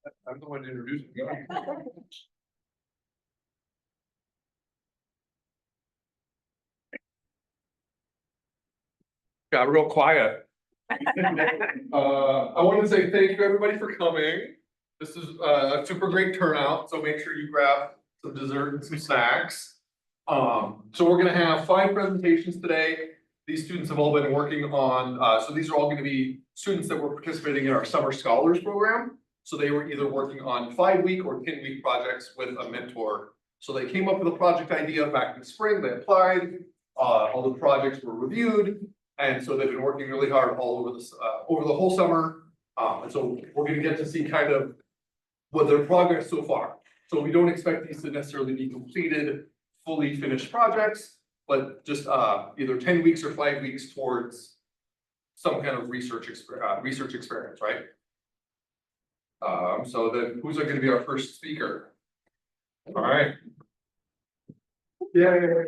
I'm the one introducing you. Got real quiet. I wanted to say thank you, everybody, for coming. This is a super great turnout, so make sure you grab some dessert and some snacks. So we're gonna have 5 presentations today. These students have all been working on, so these are all gonna be students that were participating in our Summer Scholars Program. So they were either working on 5-week or 10-week projects with a mentor. So they came up with a project idea back in the spring, they applied, all the projects were reviewed. And so they've been working really hard all over this, over the whole summer. And so we're gonna get to see kind of what their progress so far. So we don't expect these to necessarily be completed, fully finished projects, but just either 10 weeks or 5 weeks towards some kind of research experience, right? So then who's gonna be our first speaker? All right. Yeah.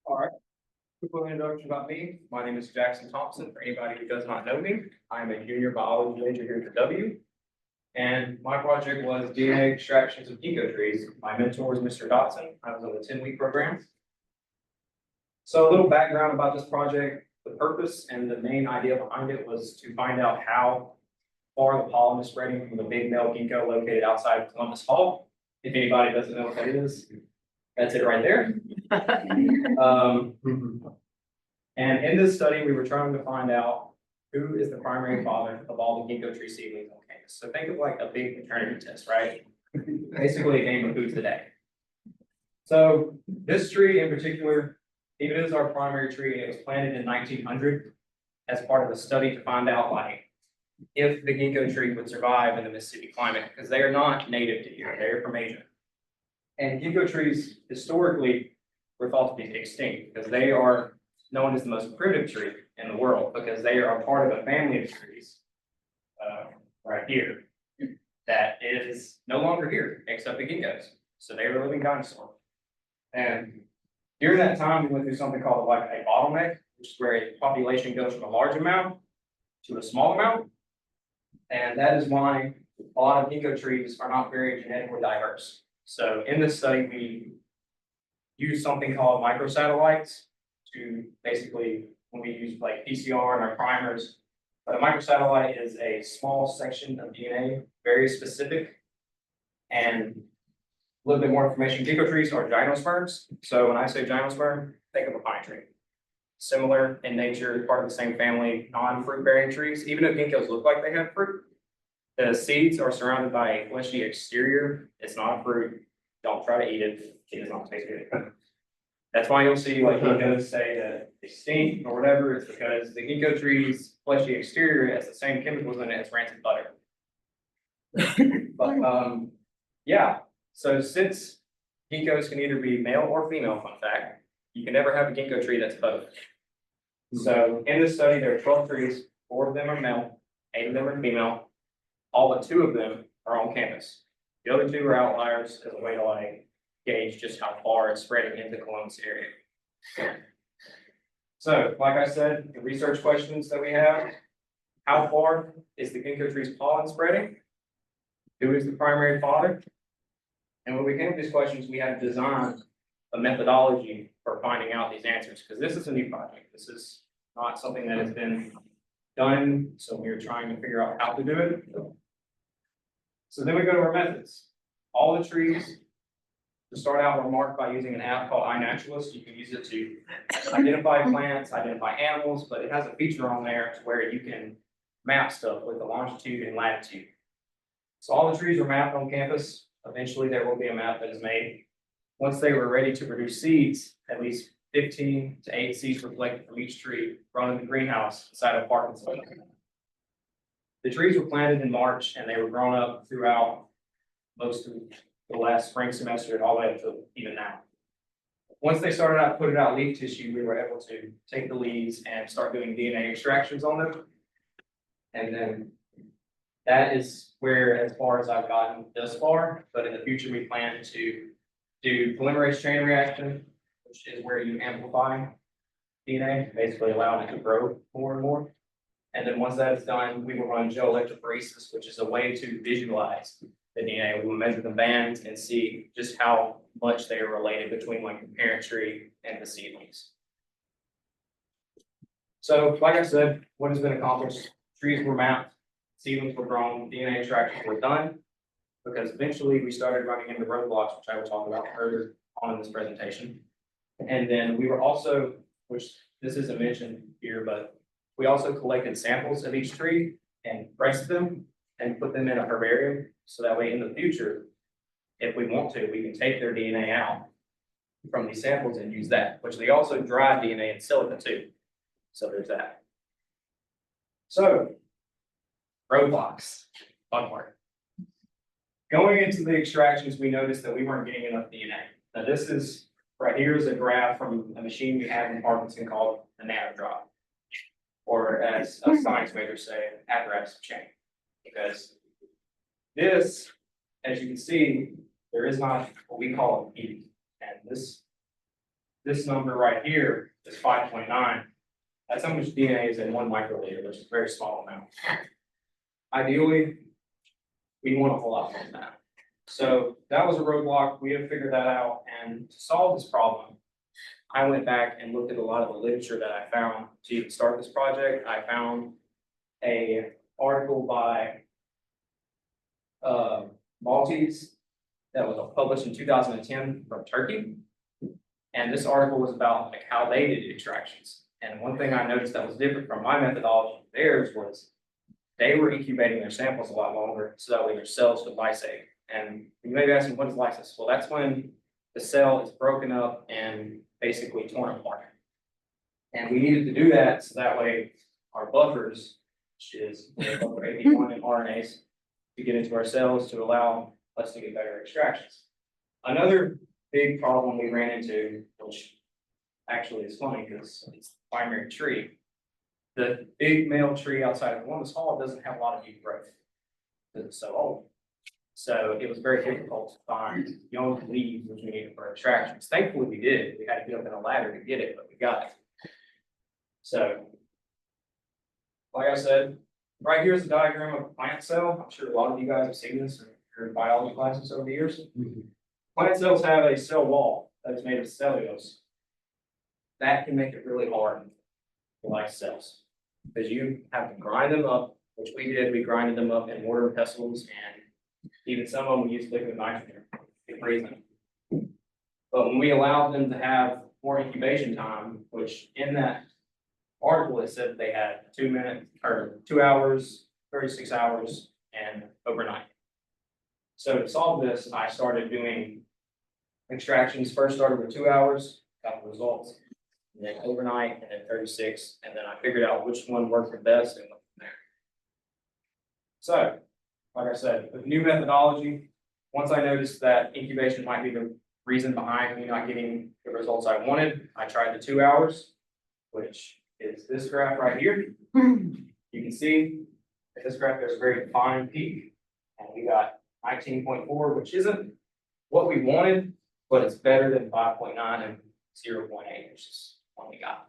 All right, quick little introduction about me. My name is Jackson Thompson. For anybody who does not know me, I'm a junior biology major here at the W. And my project was DNA extractions of ginkgo trees. My mentor was Mr. Dotson. I was on the 10-week program. So a little background about this project. The purpose and the main idea behind it was to find out how far the pollen is spreading from the big male ginkgo located outside of Columbus Hall. If anybody doesn't know what that is, that's it right there. And in this study, we were trying to find out who is the primary father of all the ginkgo tree seedlings on campus. So think of like a big maternity test, right? Basically a game of who's the day. So this tree in particular, it is our primary tree. It was planted in 1900 as part of a study to find out like if the ginkgo tree would survive in the Mississippi climate, because they are not native to here, they're from Asia. And ginkgo trees historically were thought to be extinct because they are known as the most primitive tree in the world because they are a part of a family of trees right here that is no longer here except the ginkgos. So they are a living dinosaur. And during that time, we went through something called like a bottleneck, which is where a population goes from a large amount to a small amount. And that is why a lot of ginkgo trees are not very genetically diverse. So in this study, we use something called microsatellites to basically, when we use like PCR and our primers, but a microsatellite is a small section of DNA, very specific. And a little bit more information, ginkgo trees are gymnosperms. So when I say gymnosperm, think of a pine tree. Similar in nature, part of the same family, non-fruit bearing trees. Even if ginkgos look like they have fruit, the seeds are surrounded by a fleshy exterior. It's not a fruit. Don't try to eat it. It does not taste good. That's why you'll see like ginkgos say that they stink or whatever. It's because the ginkgo tree's fleshy exterior has the same chemicals in it as rancid butter. But yeah. So since ginkgos can either be male or female, fun fact, you can never have a ginkgo tree that's both. So in this study, there are 12 trees. 4 of them are male, 8 of them are female. All but 2 of them are on campus. The other 2 are outliers as a way to like gauge just how far it's spreading into the Columbus area. So, like I said, the research questions that we have, how far is the ginkgo tree's pollen spreading? Who is the primary father? And when we came to these questions, we had to design a methodology for finding out these answers, because this is a new project. This is not something that has been done, so we were trying to figure out how to do it. So then we go to our methods. All the trees, to start out, were marked by using an app called iNaturalist. You can use it to identify plants, identify animals, but it has a feature on there to where you can map stuff with the longitude and latitude. So all the trees were mapped on campus. Eventually, there will be a map that is made. Once they were ready to produce seeds, at least 15 to 8 seeds were collected from each tree, grown in the greenhouse inside of Parkinson. The trees were planted in March and they were grown up throughout most of the last spring semester and all the way up to even now. Once they started out putting out leaf tissue, we were able to take the leaves and start doing DNA extractions on them. And then that is where, as far as I've gotten thus far, but in the future, we plan to do polymerase chain reaction, which is where you amplify DNA, basically allowing it to grow more and more. And then once that is done, we will run gel electrophoresis, which is a way to visualize the DNA. We will measure the bands and see just how much they are related between like the parent tree and the seedlings. So like I said, what has been accomplished, trees were mapped, seedlings were grown, DNA extractions were done. Because eventually we started running into roadblocks, which I will talk about further on in this presentation. And then we were also, which this isn't mentioned here, but we also collected samples of each tree and pressed them and put them in a herbarium. So that way in the future, if we want to, we can take their DNA out from these samples and use that, which they also dry DNA in silica too. So there's that. So roadblocks, fun part. Going into the extractions, we noticed that we weren't getting enough DNA. Now this is, right here is a graph from a machine we have in Parkinson called a nanodrop. Or as a science majors say, apparatus of chain. Because this, as you can see, there is not what we call a peak. And this number right here is 5.9. That's how much DNA is in 1 microliter, which is a very small amount. Ideally, we want a whole lot more than that. So that was a roadblock. We have figured that out. And to solve this problem, I went back and looked at a lot of the literature that I found to even start this project. I found a article by Maltese that was published in 2010 from Turkey. And this article was about like how they did extractions. And one thing I noticed that was different from my methodology to theirs was they were incubating their samples a lot longer so that way their cells could lysate. And you may be asking, what is lysis? Well, that's when the cell is broken up and basically torn apart. And we needed to do that so that way our buffers, which is buffer AP1 and RNase, to get into our cells to allow us to get better extractions. Another big problem we ran into, which actually is funny because it's the primary tree. The big male tree outside of Columbus Hall doesn't have a lot of new growth because it's so old. So it was very difficult to find young leaves which we needed for extractions. Thankfully we did. We had to get up in a ladder to get it, but we got it. So, like I said, right here's a diagram of a plant cell. I'm sure a lot of you guys have seen this in biology classes over the years. Plant cells have a cell wall that is made of cellulose. That can make it really hard to lyse cells because you have to grind them up, which we did. We grinded them up in mortar and pestles, and even some of them we used liquid nitrogen to freeze them. But when we allowed them to have more incubation time, which in that article it said they had 2 minutes or 2 hours, 36 hours, and overnight. So to solve this, I started doing extractions. First started with 2 hours, got the results, and then overnight, and then 36, and then I figured out which one worked the best and went from there. So, like I said, with new methodology, once I noticed that incubation might be the reason behind me not getting the results I wanted, I tried the 2 hours, which is this graph right here. You can see in this graph there's a very defined peak, and we got 19.4, which isn't what we wanted, but it's better than 5.9 and 0.8, which is what we got.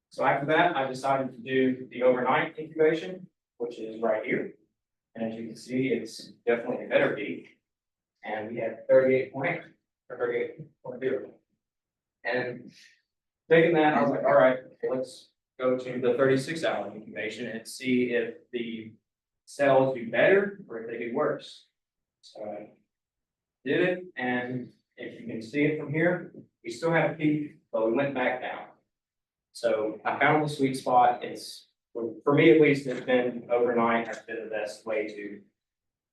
So after that, I decided to do the overnight incubation, which is right here. And as you can see, it's definitely a better peak. And we had 38.8 or 38.0. And taking that, I was like, all right, let's go to the 36-hour incubation and see if the cells do better or if they do worse. So I did it, and if you can see it from here, we still have a peak, but we went back down. So I found the sweet spot. It's, for me at least, it's been overnight has been the best way to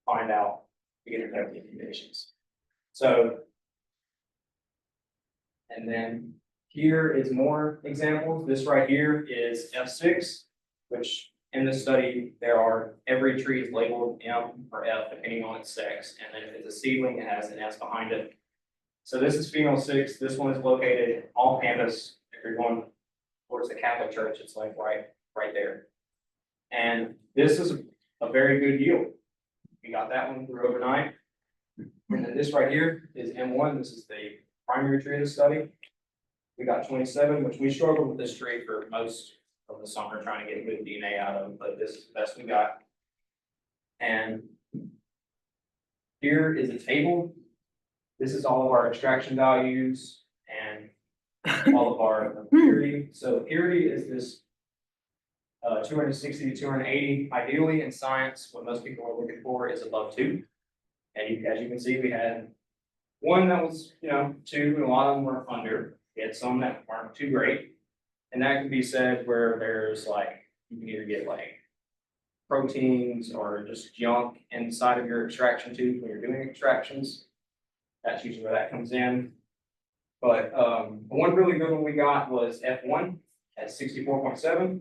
find out to get better incubations. So, and then here is more examples. This right here is F6, which in this study, there are, every tree is labeled M or F depending on its sex. And then if it's a seedling, it has an S behind it. So this is female 6. This one is located on campus. If you're going towards the Catholic Church, it's like right there. And this is a very good yield. We got that one through overnight. And then this right here is M1. This is the primary tree of the study. We got 27, which we struggled with this tree for most of the summer, trying to get good DNA out of, but this is the best we got. And here is a table. This is all of our extraction values and all of our purity. So purity is this 260 to 280. Ideally in science, what most people are looking for is above 2. And as you can see, we had one that was, 2, and a lot of them were under. We had some that weren't too great. And that can be said where there's like, you can either get like proteins or just junk inside of your extraction tube when you're doing extractions. That's usually where that comes in. But one really good one we got was F1 at 64.7.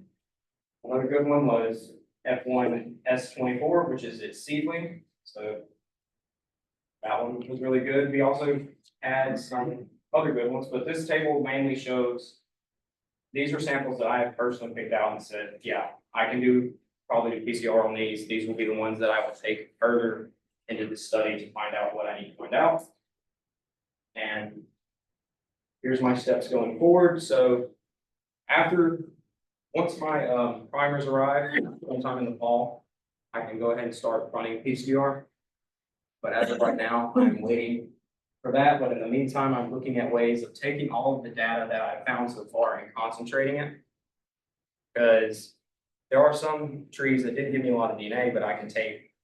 Another good one was F1 S24, which is its seedling. So that one was really good. We also had some other good ones, but this table mainly shows, these are samples that I have personally picked out and said, yeah, I can probably do PCR on these. These will be the ones that I will take further into the study to find out what I need to find out. And here's my steps going forward. So once my primers arrive sometime in the fall, I can go ahead and start running PCR. But as of right now, I'm waiting for that. But in the meantime, I'm looking at ways of taking all of the data that I've found so far and concentrating it. Because there are some trees that didn't give me a lot of DNA, but I can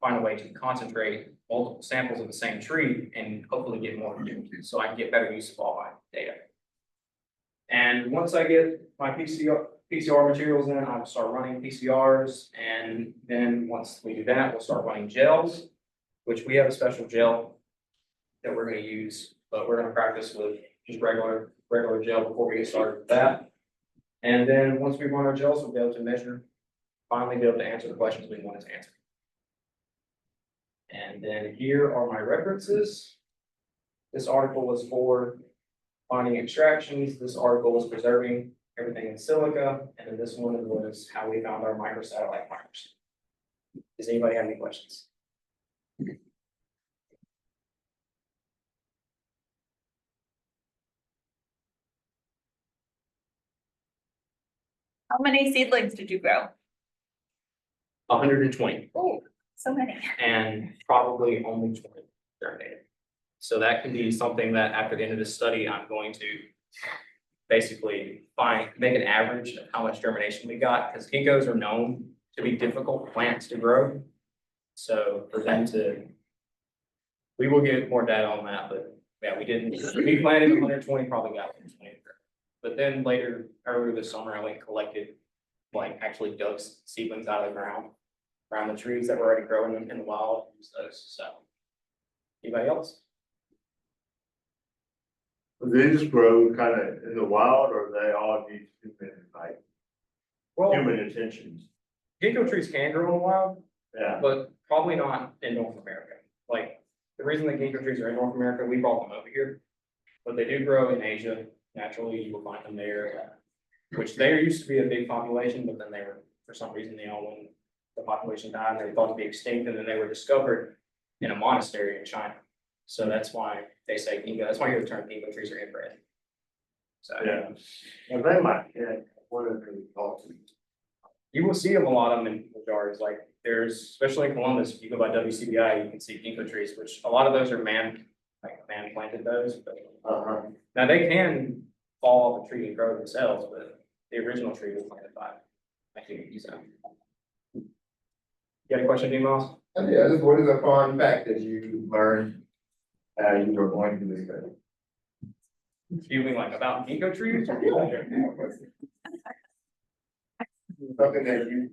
find a way to concentrate multiple samples of the same tree and hopefully get more so I can get better use of all my data. And once I get my PCR materials in, I'll start running PCRs. And then once we do that, we'll start running gels, which we have a special gel that we're going to use, but we're going to practice with just regular gel before we get started with that. And then once we run our gels, we'll be able to finally be able to answer the questions we wanted to answer. And then here are my references. This article was for finding extractions. This article was preserving everything in silica. And then this one was how we found our microsatellite primers. Does anybody have any questions? How many seedlings did you grow? 120. Oh, so many. And probably only 20 germinated. So that could be something that after the end of this study, I'm going to basically make an average of how much germination we got, because ginkgos are known to be difficult plants to grow. So for them we will get more data on that, but yeah, we planted 120, probably got 120. But then earlier this summer, I went and collected, actually dug seedlings out of the ground around the trees that were already growing in the wild. So, anybody else? Do they just grow kind of in the wild, or they all need Well, human attention? ginkgo trees can grow in the wild, Yeah, but probably not in North America. The reason that ginkgo trees are in North America, we brought them over here, but they do grow in Asia. Naturally, you will find them there, which there used to be a big population, but then for some reason, when the population died, they were thought to be extinct, and then they were discovered in a monastery in China. So that's why they say ginkgo. That's why you hear the term ginkgo trees are inbred. So yeah. And they might, what are they called? you will see them, a lot of them in the jars. There's, especially in Columbus, if you go by WCBI, you can see ginkgo trees, which a lot of those are man planted those. But now they can fall off a tree and grow themselves, but the original tree was planted by humans. So. You got a question, D. Moss? Yeah, just what is a fun fact that you learned as you were going through this study? You mean about ginkgo trees? Or Something that you.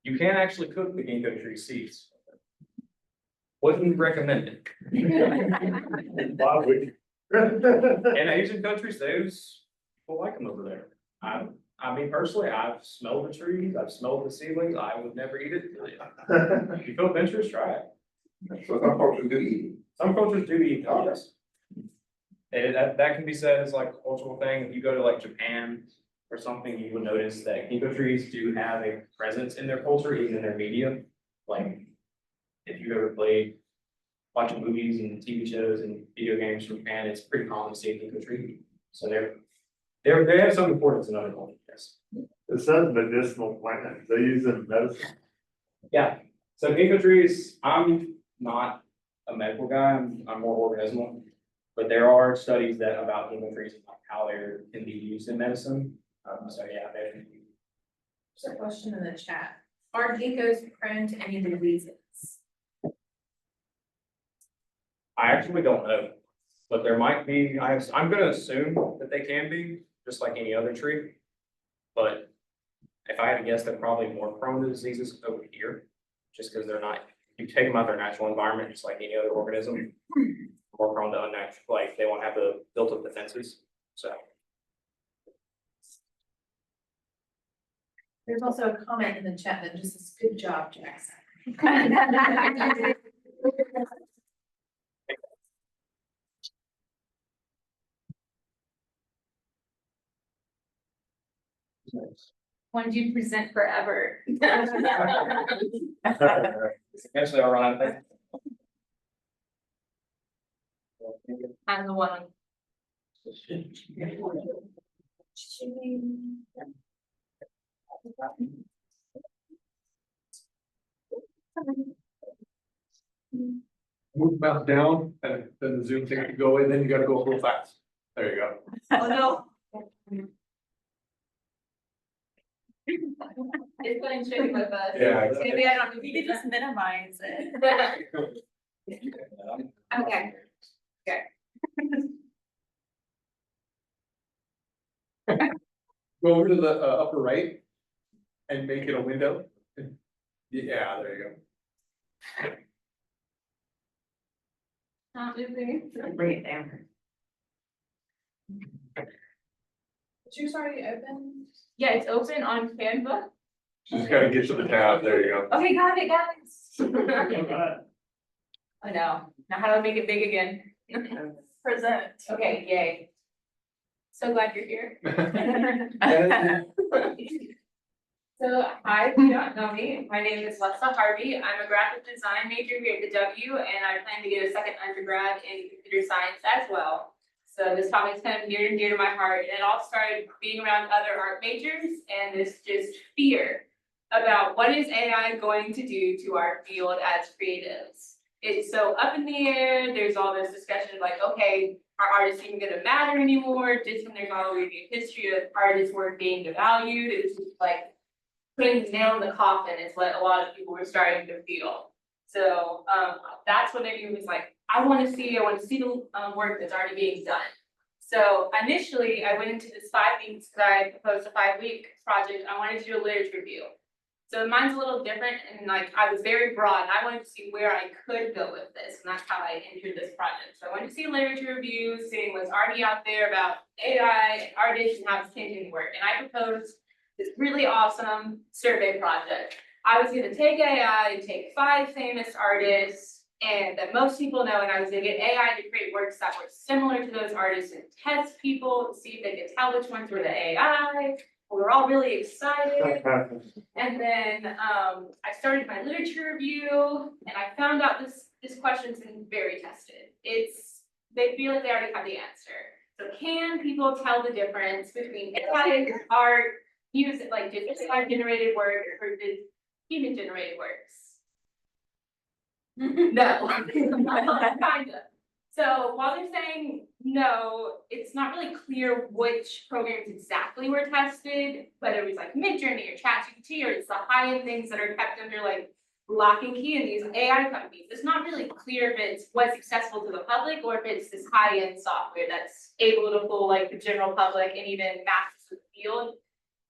you can actually cook the ginkgo tree seeds. Wouldn't recommend it. Why would you? In Asian countries, those people like them over there. I mean, personally, I've smelled the trees, I've smelled the seedlings, I would never eat it. If you feel adventurous, try it. So some folks do eat. Some cultures do eat yes. And that can be said as a cultural thing. If you go to Japan or something, you will notice that ginkgo trees do have a presence in their culture, even in their media. if you've ever played, watching movies and TV shows and video games from Japan, it's pretty common to see a ginkgo tree. So they have some importance in other cultures, yes. It says medicinal plant, they use it in medicine. Yeah, so ginkgo trees, I'm not a medical guy, I'm more organismal. But there are studies that about ginkgo trees and like how they can be used in medicine. So yeah, they. There's a question in the chat. Are geckos prone to any diseases? I actually don't know, but there might be, I'm gonna assume that they can be, just like any other tree. But if I had to guess, they're probably more prone to diseases over here, just because they're not, you take them out of their natural environment, just like any other organism. More prone to unnatural, like they won't have the built-up defenses, so. There's also a comment in the chat that just says, good job, Jackson. When do you present forever? Eventually I'll run out of things. I'm the one. Move the mouse down and then the Zoom thing can go in, then you gotta go real fast. There you go. Oh, no. It's going straight with us. Yeah. Maybe I don't, we could just minimize it. Okay. Go over to the upper right. And make it a window. Yeah, there you go. Not moving. Bring it down. Is yours already open? Yeah, it's open on Canva. Just gotta get to the tab, there you go. Okay, got it, guys. I know. Now how do I make it big again? Present. Okay, yay. So glad you're here. So, hi, if you don't know me, my name is Lexa Harvey. I'm a graphic design major here at the W, and I plan to get a second undergrad in computer science as well. So this topic's kind of near and dear to my heart, and it all started being around other art majors, and this just fear about what is AI going to do to our field as creatives. It's so up in the air, there's all this discussion of like, okay, are artists even gonna matter anymore? Just when there's not already a history of artists' work being devalued, it's just like putting the nail in the coffin is what a lot of people were starting to feel. So that's what I was like, I want to see the work that's already being done. So initially, I went into this 5 weeks, because I proposed a 5-week project. I wanted to do a literature review. So mine's a little different, and like I was very broad, and I wanted to see where I could go with this, and that's how I entered this project. So I wanted to see literature reviews, seeing what's already out there about AI and artists and how it's changing work. And I proposed this really awesome survey project. I was gonna take AI and take 5 famous artists and that most people know, and I was gonna get AI to create works that were similar to those artists and test people to see if they could tell which ones were the AI. We were all really excited. And then I started my literature review and I found out this question's been very tested. They feel like they already have the answer. So can people tell the difference between AI art, music, like AI generated work versus human generated works? No. Kind of. So while they're saying no, it's not really clear which programs exactly were tested, whether it was like Midjourney or ChatGPT, or it's the high-end things that are kept under like lock and key in these AI companies. It's not really clear if it's what's accessible to the public or if it's this high-end software that's able to pull like the general public and even masters of the field.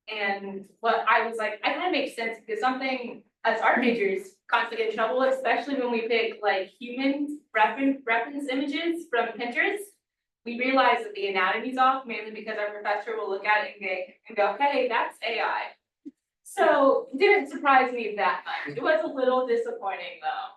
And what I was like, I kind of makes sense because something as art majors constantly get in trouble, especially when we pick like human reference images from Pinterest. We realize that the anatomy's off, mainly because our professor will look at it and go, hey, that's AI. So it didn't surprise me that much. It was a little disappointing though.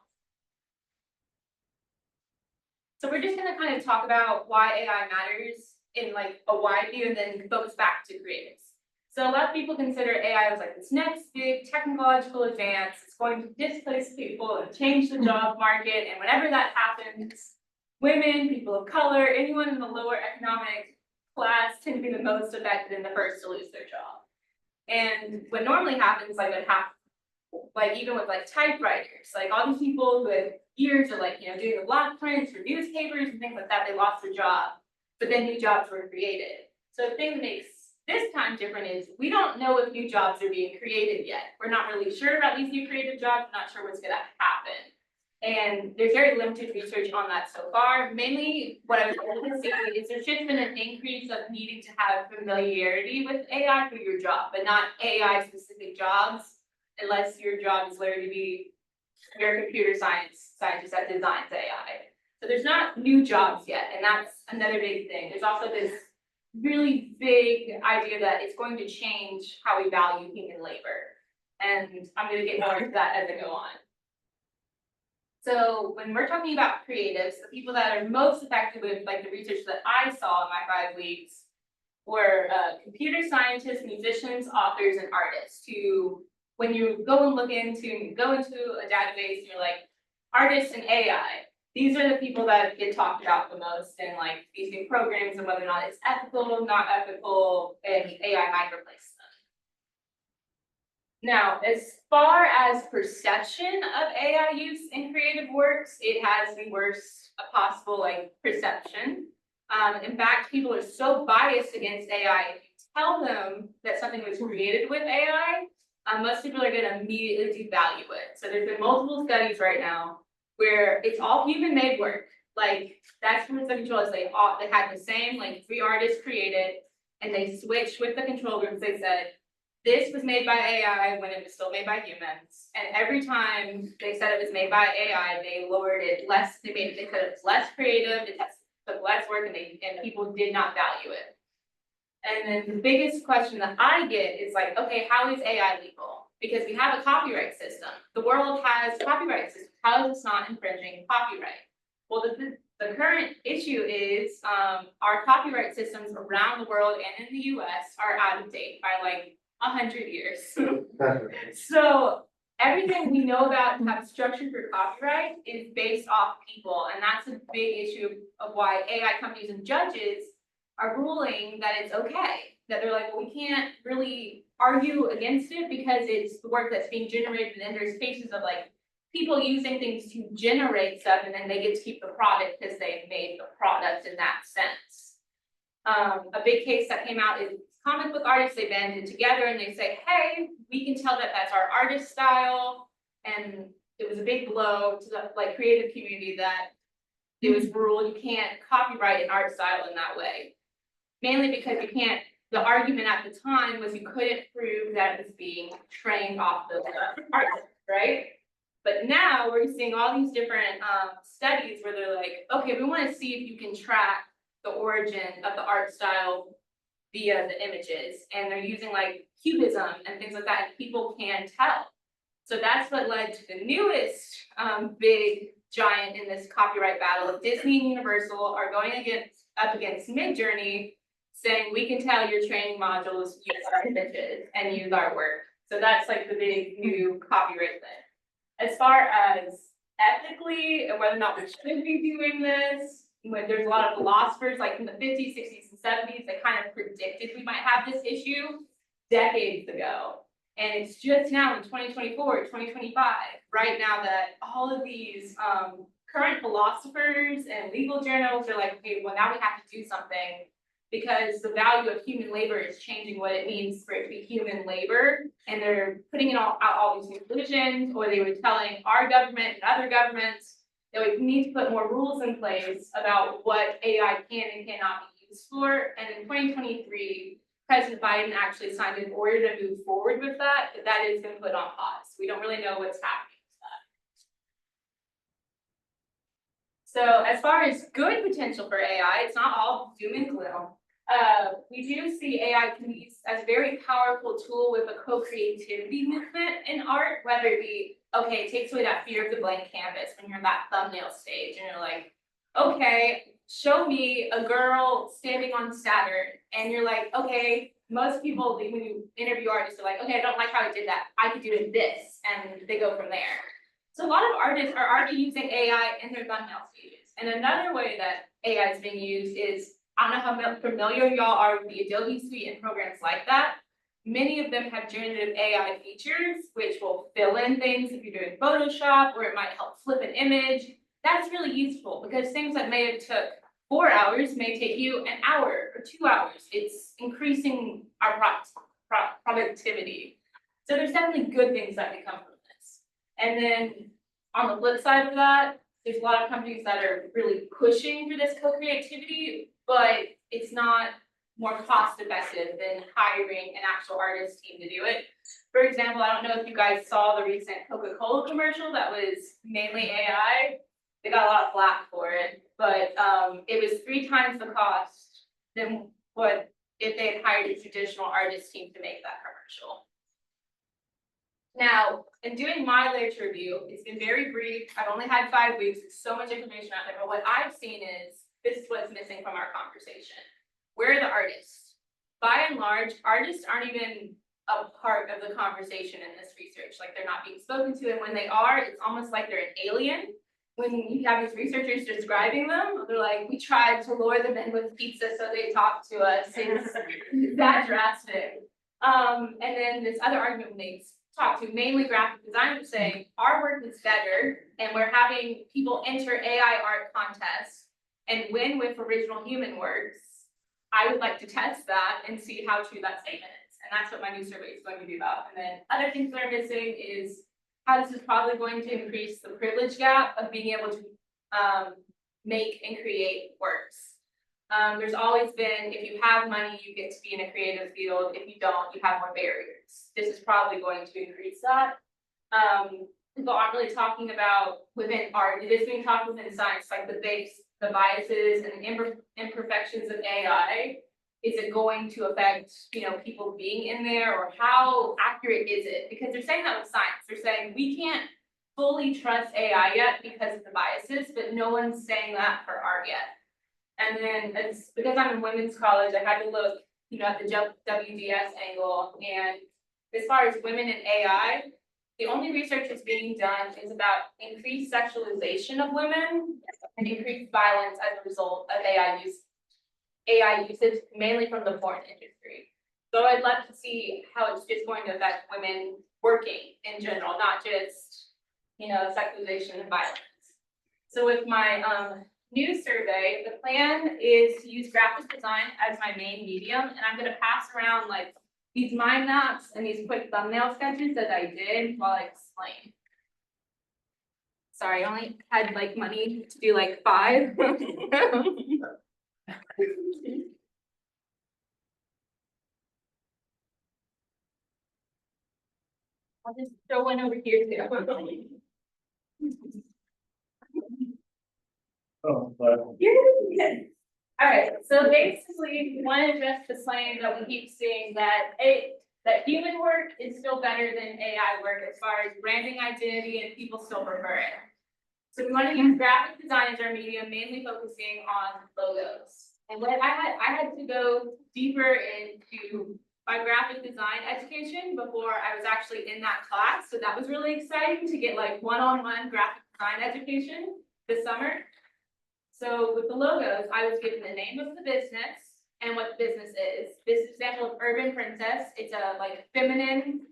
So we're just gonna kind of talk about why AI matters in like a wide view and then focus back to creatives. So a lot of people consider AI as like this next big technological advance. It's going to displace people and change the job market. And whenever that happens, women, people of color, anyone in the lower economic class tend to be the most affected and the first to lose their job. And what normally happens, like what happens, like even with like typewriters, like all these people who had years of like, you know, doing the block prints for newspapers and things like that, they lost their job, but then new jobs were created. So the thing that makes this time different is we don't know if new jobs are being created yet. We're not really sure about these new creative jobs, not sure what's gonna happen. And there's very limited research on that so far. Mainly what I was able to see is there's just been an increase of needing to have familiarity with AI for your job, but not AI specific jobs. Unless your job is literally to be, you're a computer scientist that designs AI. So there's not new jobs yet, and that's another big thing. There's also this really big idea that it's going to change how we value human labor. And I'm gonna get more into that as I go on. So when we're talking about creatives, the people that are most affected with like the research that I saw in my 5 weeks were computer scientists, musicians, authors, and artists who, when you go and look into, go into a database, you're like, artists and AI, these are the people that get talked about the most in like these new programs and whether or not it's ethical, not ethical, and AI might replace them. Now, as far as perception of AI use in creative works, it has the worst possible like perception. In fact, people are so biased against AI, if you tell them that something was created with AI, most people are gonna immediately devalue it. So there's been multiple studies right now where it's all human-made work. Like that's from the control is they had the same like 3 artists created, and they switched with the control groups. They said this was made by AI when it was still made by humans, and every time they said it was made by AI, they lowered it less. They said it was less creative. It took less work, and people did not value it. And then the biggest question that I get is like, okay, how is AI legal? Because we have a copyright system. The world has copyright systems. How is this not infringing copyright? Well, the current issue is our copyright systems around the world and in the US are out of date by like 100 years. So everything we know about how it's structured for copyright is based off people. And that's a big issue of why AI companies and judges are ruling that it's okay, that they're like, well, we can't really argue against it because it's the work that's being generated, and then there's cases of like people using things to generate stuff, and then they get to keep the product because they made the product in that sense. A big case that came out is comic book artists. They banded together and they say, hey, we can tell that that's our artist style, and it was a big blow to the like creative community that it was ruled you can't copyright an art style in that way. Mainly because you can't, the argument at the time was you couldn't prove that it was being trained off the artist, right? But now we're seeing all these different studies where they're like, okay, we want to see if you can track the origin of the art style via the images. And they're using like cubism and things like that, and people can tell. So that's what led to the newest big giant in this copyright battle. Disney and Universal are going up against Midjourney, saying we can tell your training modules use our images and use our work. So that's like the big new copyright thing. As far as ethically and whether or not we should be doing this, when there's a lot of philosophers like in the 50s, 60s, and 70s that kind of predicted we might have this issue decades ago. And it's just now in 2024, 2025, right now that all of these current philosophers and legal journals are like, okay, well now we have to do something, because the value of human labor is changing what it means for it to be human labor. And they're putting it out all these conclusions, or they were telling our government and other governments that we need to put more rules in place about what AI can and cannot be used for. And in 2023, President Biden actually signed an order to move forward with that, but that is been put on pause. We don't really know what's happening with that. So as far as good potential for AI, it's not all doom and gloom. We do see AI can be used as a very powerful tool with a co-creativity movement in art, whether it be, okay, it takes away that fear of the blank canvas when you're in that thumbnail stage and you're like, okay, show me a girl standing on Saturn, and you're like, okay, most people, when you interview artists, are like, okay, I don't like how I did that, I could do it this, and they go from there. So a lot of artists are already using AI in their thumbnail stages. And another way that AI is being used is, I don't know how familiar y'all are with the Adobe Suite and programs like that. Many of them have generative AI features, which will fill in things if you're doing Photoshop, or it might help flip an image. That's really useful because things that may have took 4 hours may take you an hour or 2 hours. It's increasing our productivity. So there's definitely good things that can come from this. And then on the flip side of that, there's a lot of companies that are really pushing for this co-creativity, but it's not more cost effective than hiring an actual artist team to do it. For example, I don't know if you guys saw the recent Coca-Cola commercial that was mainly AI. They got a lot of flack for it, but it was 3 times the cost than what if they had hired a traditional artist team to make that commercial. Now, in doing my literature review, it's been very brief. I've only had 5 weeks. There's so much information out there, but what I've seen is this is what's missing from our conversation. Where are the artists? By and large, artists aren't even a part of the conversation in this research. Like, they're not being spoken to, and when they are, it's almost like they're an alien. When you have these researchers describing them, they're like, we tried to lure them in with pizza so they talk to us. It's that drastic. And then this other argument when they talk to mainly graphic designers saying our work is better, and we're having people enter AI art contests and win with original human works. I would like to test that and see how true that statement is. And that's what my new survey is going to be about. And then other things that are missing is how this is probably going to increase the privilege gap of being able to make and create works. There's always been, if you have money, you get to be in a creative field. If you don't, you have more barriers. This is probably going to increase that. People aren't really talking about within art. It is being talked within science, like the biases and the imperfections of AI. Is it going to affect, people being in there, or how accurate is it? Because they're saying that with science. They're saying we can't fully trust AI yet because of the biases, but no one's saying that for art yet. And then it's because I'm in women's college, I had to look, at the WDS angle. And as far as women in AI, the only research that's being done is about increased sexualization of women and increased violence as a result of AI usage, mainly from the porn industry. So I'd love to see how it's just going to affect women working in general, not just, sexualization and violence. So with my new survey, the plan is to use graphic design as my main medium, and I'm gonna pass around like these mind maps and these quick thumbnail sketches that I did while I explain. Sorry, I only had money to do 5. I'll just throw one over here too. Oh, but Alright, so basically, we want to address the claim that we keep seeing that human work is still better than AI work as far as branding identity, and people still prefer it. So we want to use graphic design as our medium, mainly focusing on logos. And what I had to go deeper into my graphic design education before I was actually in that class. So that was really exciting to get one-on-one graphic design education this summer. So with the logos, I was given the name of the business and what the business is. This example of Urban Princess, it's a feminine,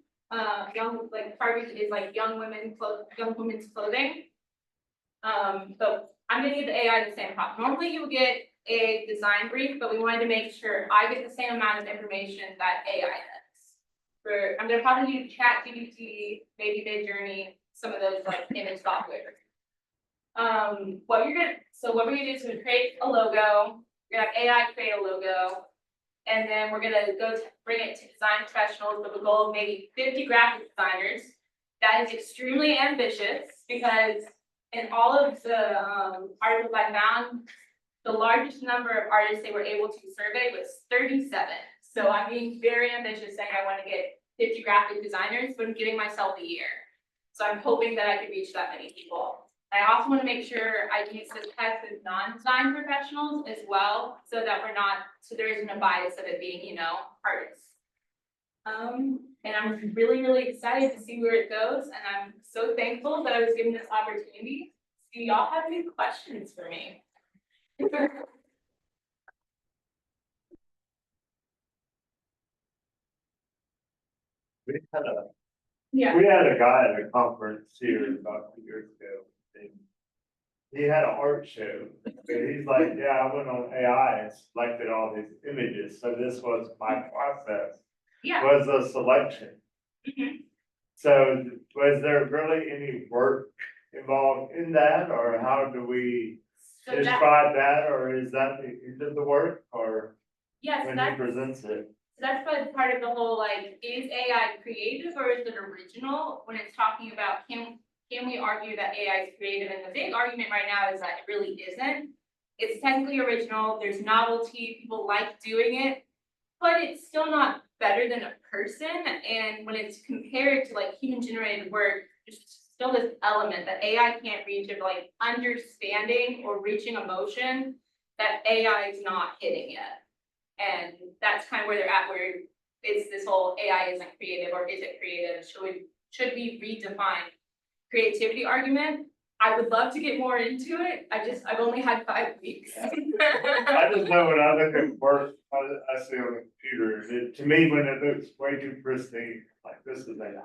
young, Target is young women's clothing. So I'm gonna give the AI the same prompt. Normally you would get a design brief, but we wanted to make sure I get the same amount of information that AI does. I'm gonna probably use ChatGPT, maybe Midjourney, some of those image software. What we're gonna do is we're create a logo. We're gonna have AI create a logo, and then we're gonna bring it to design professionals with a goal of maybe 50 graphic designers. That is extremely ambitious because in all of the articles I found, the largest number of artists they were able to survey was 37. So I'm being very ambitious, saying I want to get 50 graphic designers, but I'm giving myself a year. So I'm hoping that I can reach that many people. I also want to make sure I use this test with non-design professionals as well, so that there isn't a bias of it being, artists. And I'm really, really excited to see where it goes, and I'm so thankful that I was given this opportunity. Do y'all have any questions for me? Yeah. We had a guy at a conference here about 2 years ago. And he had an art show, and he's like, yeah, I went on AI and selected all these images, so this was my process, Yeah. was the selection. Mhm. So was there really any work involved in that, or how do we So that, describe that, or is that the end of the work, or yes, when he that's. presents it? So that's part of the whole, like, is AI creative or is it original? When it's talking about, can we argue that AI is creative? And the big argument right now is that it really isn't. It's technically original, there's novelty, people like doing it, but it's still not better than a person. And when it's compared to like human generated work, there's still this element that AI can't reach of like understanding or reaching emotion that AI is not hitting yet. And that's kind of where they're at, where it's this whole AI isn't creative or is it creative? Should we redefine creativity argument? I would love to get more into it. I've only had 5 weeks. I just know when I look at work, I see on the computer, it, to me, when it looks way too pristine, like this is AI.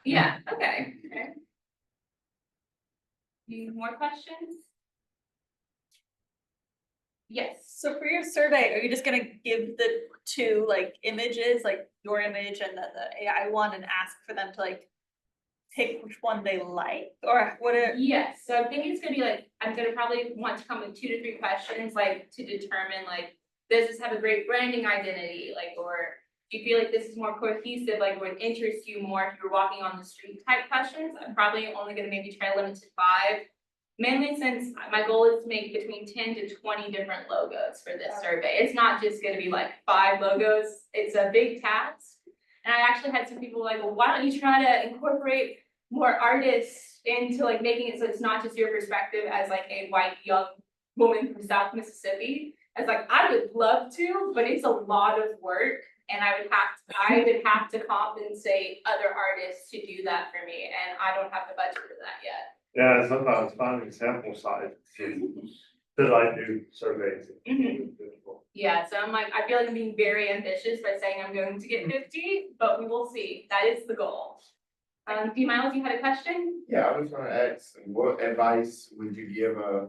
Yeah, okay. Any more questions? Yes. So for your survey, are you just gonna give the two like images, like your image and the AI one, and ask for them to like pick which one they like, or what are? Yes, so I think it's gonna be like, I'm gonna probably want to come with 2 to 3 questions, like to determine like, does this have a great branding identity, like, or do you feel like this is more cohesive, like would interest you more if you're walking on the street type questions? I'm probably only gonna maybe try to limit to 5. Mainly since my goal is to make between 10 to 20 different logos for this survey. It's not just gonna be like 5 logos, it's a big task. And I actually had some people like, well, why don't you try to incorporate more artists into like making it so it's not just your perspective as like a white young woman from South Mississippi. I was like, I would love to, but it's a lot of work. And I would have to compensate other artists to do that for me, and I don't have the budget for that yet. Yeah, sometimes finding sample size, because I do surveys. Mhm. Yeah, so I'm like, I feel like I'm being very ambitious by saying I'm going to get 50, but we will see. That is the goal. Do you mind if you had a question? Yeah, I was gonna ask, what advice would you give a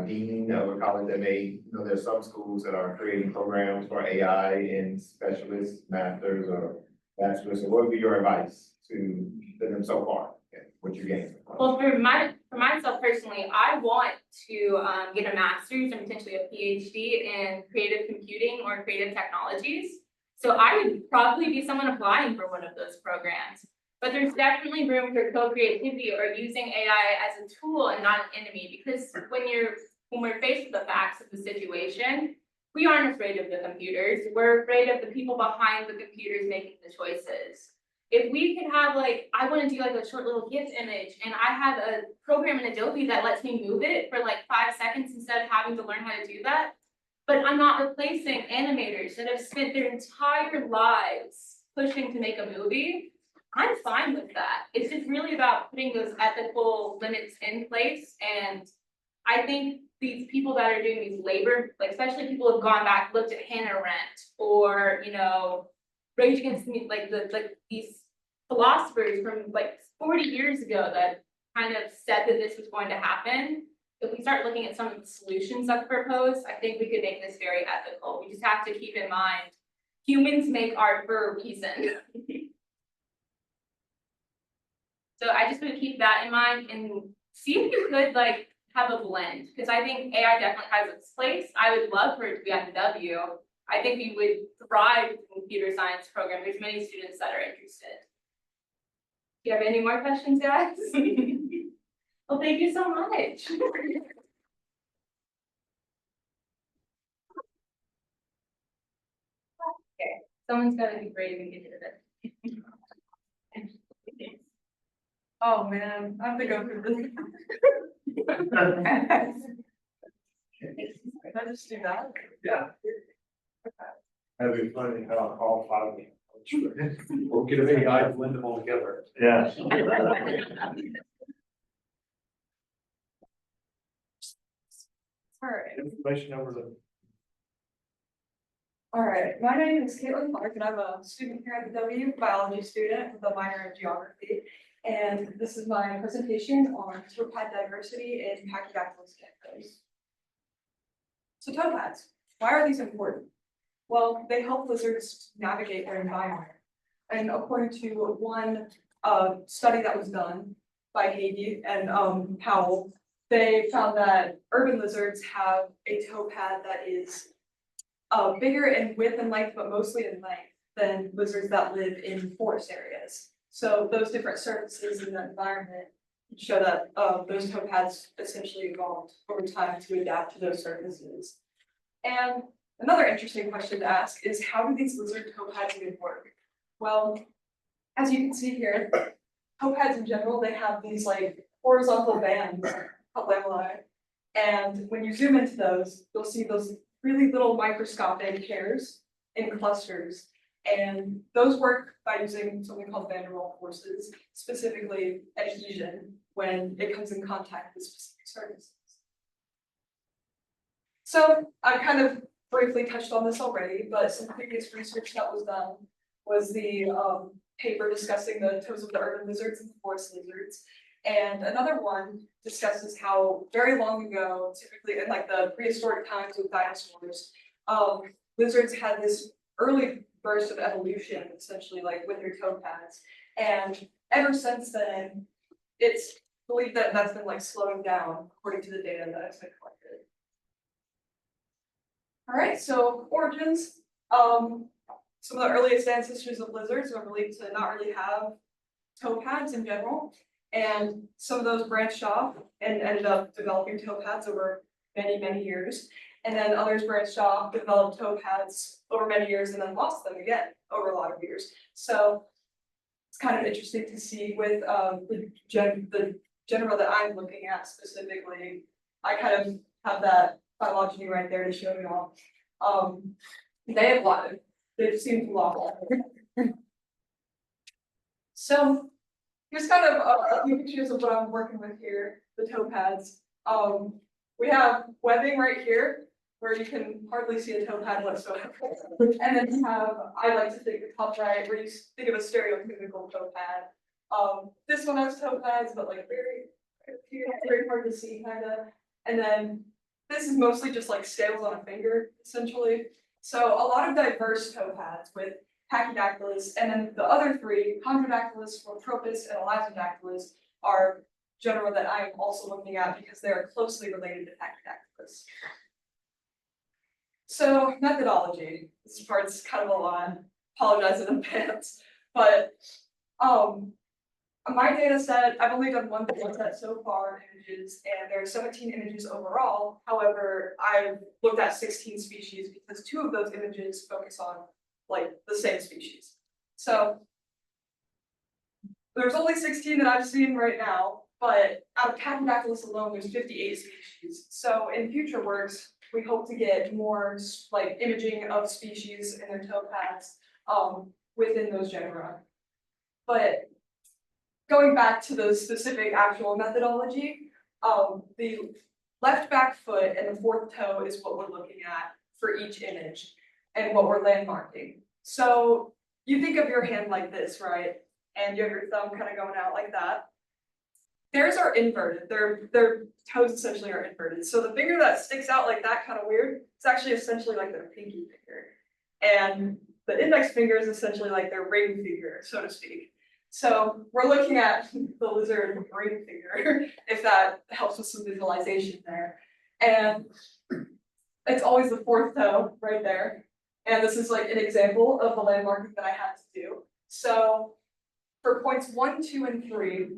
dean of a college that may, there's some schools that are creating programs for AI and specialists, masters or bachelors, so what would be your advice to them so far? What you gained? Well, for myself personally, I want to get a master's and potentially a PhD in creative computing or creative technologies. So I would probably be someone applying for one of those programs. But there's definitely room for co-creativity or using AI as a tool and not an enemy, because when we're faced with the facts of the situation, we aren't afraid of the computers. We're afraid of the people behind the computers making the choices. If we could have like, I want to do like a short little GIF image, and I have a program in Adobe that lets me move it for like 5 seconds instead of having to learn how to do that. But I'm not replacing animators that have spent their entire lives pushing to make a movie. I'm fine with that. It's just really about putting those ethical limits in place. And I think these people that are doing these labor, like especially people who've gone back, looked at Hannah Arendt or, Rage Against Me, like these philosophers from like 40 years ago that kind of said that this was going to happen. If we start looking at some of the solutions that proposed, I think we could make this very ethical. We just have to keep in mind, humans make art for a reason. So I just would keep that in mind and see if you could like have a blend, because I think AI definitely has its place. I would love for it to be at the W. I think we would thrive with the computer science program. There's many students that are interested. Do you have any more questions, guys? Well, thank you so much. Okay, someone's gotta be brave and get rid of it. Oh, man, I have to go through this. Can I just do that? Yeah. That'd be funny how all 5 of them. We'll get an AI to blend them all together. Yeah. Alright, Information over the. alright, my name is Caitlin Clark and I'm a student here at the W, biology student with a minor in geography. And this is my presentation on towpad diversity in Pachydactylus geckos. So towpads, why are these important? Well, they help lizards navigate their environment. And according to one study that was done by Hagee and Powell, they found that urban lizards have a toe pad that is bigger in width and length, but mostly in length than lizards that live in forest areas. So those different surfaces in the environment show that those toe pads essentially evolved over time to adapt to those surfaces. And another interesting question to ask is, how do these lizard toe pads even work? Well, as you can see here, toe pads in general, they have these like horizontal bands called lamellae. And when you zoom into those, you'll see those really little microscopic hairs in clusters. And those work by using something called van der Waals forces, specifically adhesion, when it comes in contact with specific surfaces. So I kind of briefly touched on this already, but some previous research that was done was the paper discussing the toes of the urban lizards and the forest lizards. And another one discusses how very long ago, typically in like the prehistoric times with dinosaurs, lizards had this early burst of evolution, essentially like with their toe pads. And ever since then, it's believed that that's been like slowing down according to the data that has been collected. All right, so origins. Some of the earliest ancestors of lizards are believed to not really have toe pads in general. And some of those branched off and ended up developing toe pads over many, many years. And then others branched off, developed toe pads over many years, and then lost them again over a lot of years. So it's kind of interesting to see with the genera that I'm looking at specifically. I kind of have that phylogeny right there to show you all. They have they've seemed to log. So here's kind of a few pictures of what I'm working with here, the toe pads. We have webbing right here, where you can hardly see a toe pad whatsoever. And then you have, I like to think the top right, where you think of a stereotypical toe pad. This one has toe pads, but like very hard to see kind of. And then this is mostly just like scales on a finger, essentially. So a lot of diverse toe pads with Pachydactylus, and then the other three, Chondrodactylus, Philotropis, and Elizodactylus, are genera that I am also looking at because they are closely related to Pachydactylus. So methodology, this part's kind of a lot, apologize in advance, but my data set, I've only done one data set so far, images, and there are 17 images overall. However, I've looked at 16 species because 2 of those images focus on like the same species. So there's only 16 that I've seen right now, but out of Pachydactylus alone, there's 58 species. So in future works, we hope to get more like imaging of species and their toe pads within those genera. But going back to the specific actual methodology, the left back foot and the fourth toe is what we're looking at for each image and what we're landmarking. So you think of your hand like this, right? And you have your thumb kind of going out like that. Theirs are inverted. Their toes essentially are inverted. So the finger that sticks out like that, kind of weird, it's actually essentially like their pinky finger. And the index finger is essentially like their ring finger, so to speak. So we're looking at the lizard ring finger, if that helps with some visualization there. And it's always the fourth toe right there. And this is like an example of the landmarking that I had to do. So for points 1, 2, and 3,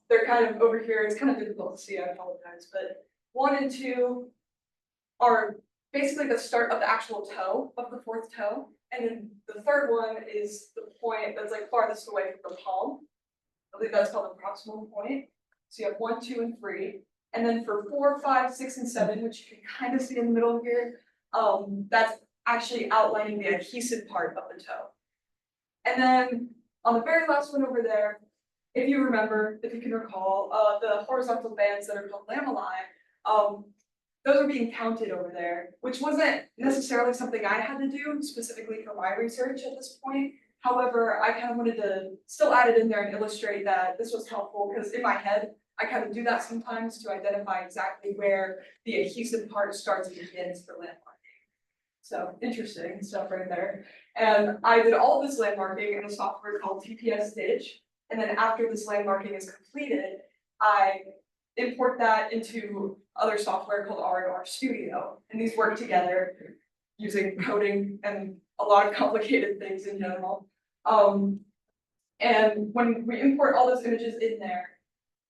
they're kind of over here. It's kind of difficult to see, I apologize, but 1 and 2 are basically the start of the actual toe of the fourth toe. And then the third one is the point that's like farthest away from the palm. I believe that's called the proximal point. So you have 1, 2, and 3. And then for 4, 5, 6, and 7, which you can kind of see in the middle here, that's actually outlining the adhesive part of the toe. And then on the very last one over there, if you remember, if you can recall, the horizontal bands that are called lamellae, those are being counted over there, which wasn't necessarily something I had to do specifically for my research at this point. However, I kind of wanted to still add it in there and illustrate that this was helpful, because in my head, I kind of do that sometimes to identify exactly where the adhesive part starts and begins for landmarking. So interesting stuff right there. And I did all of this landmarking in a software called TPS Stitch. And then after this landmarking is completed, I import that into other software called R&R Studio. And these work together using coding and a lot of complicated things in general. And when we import all those images in there,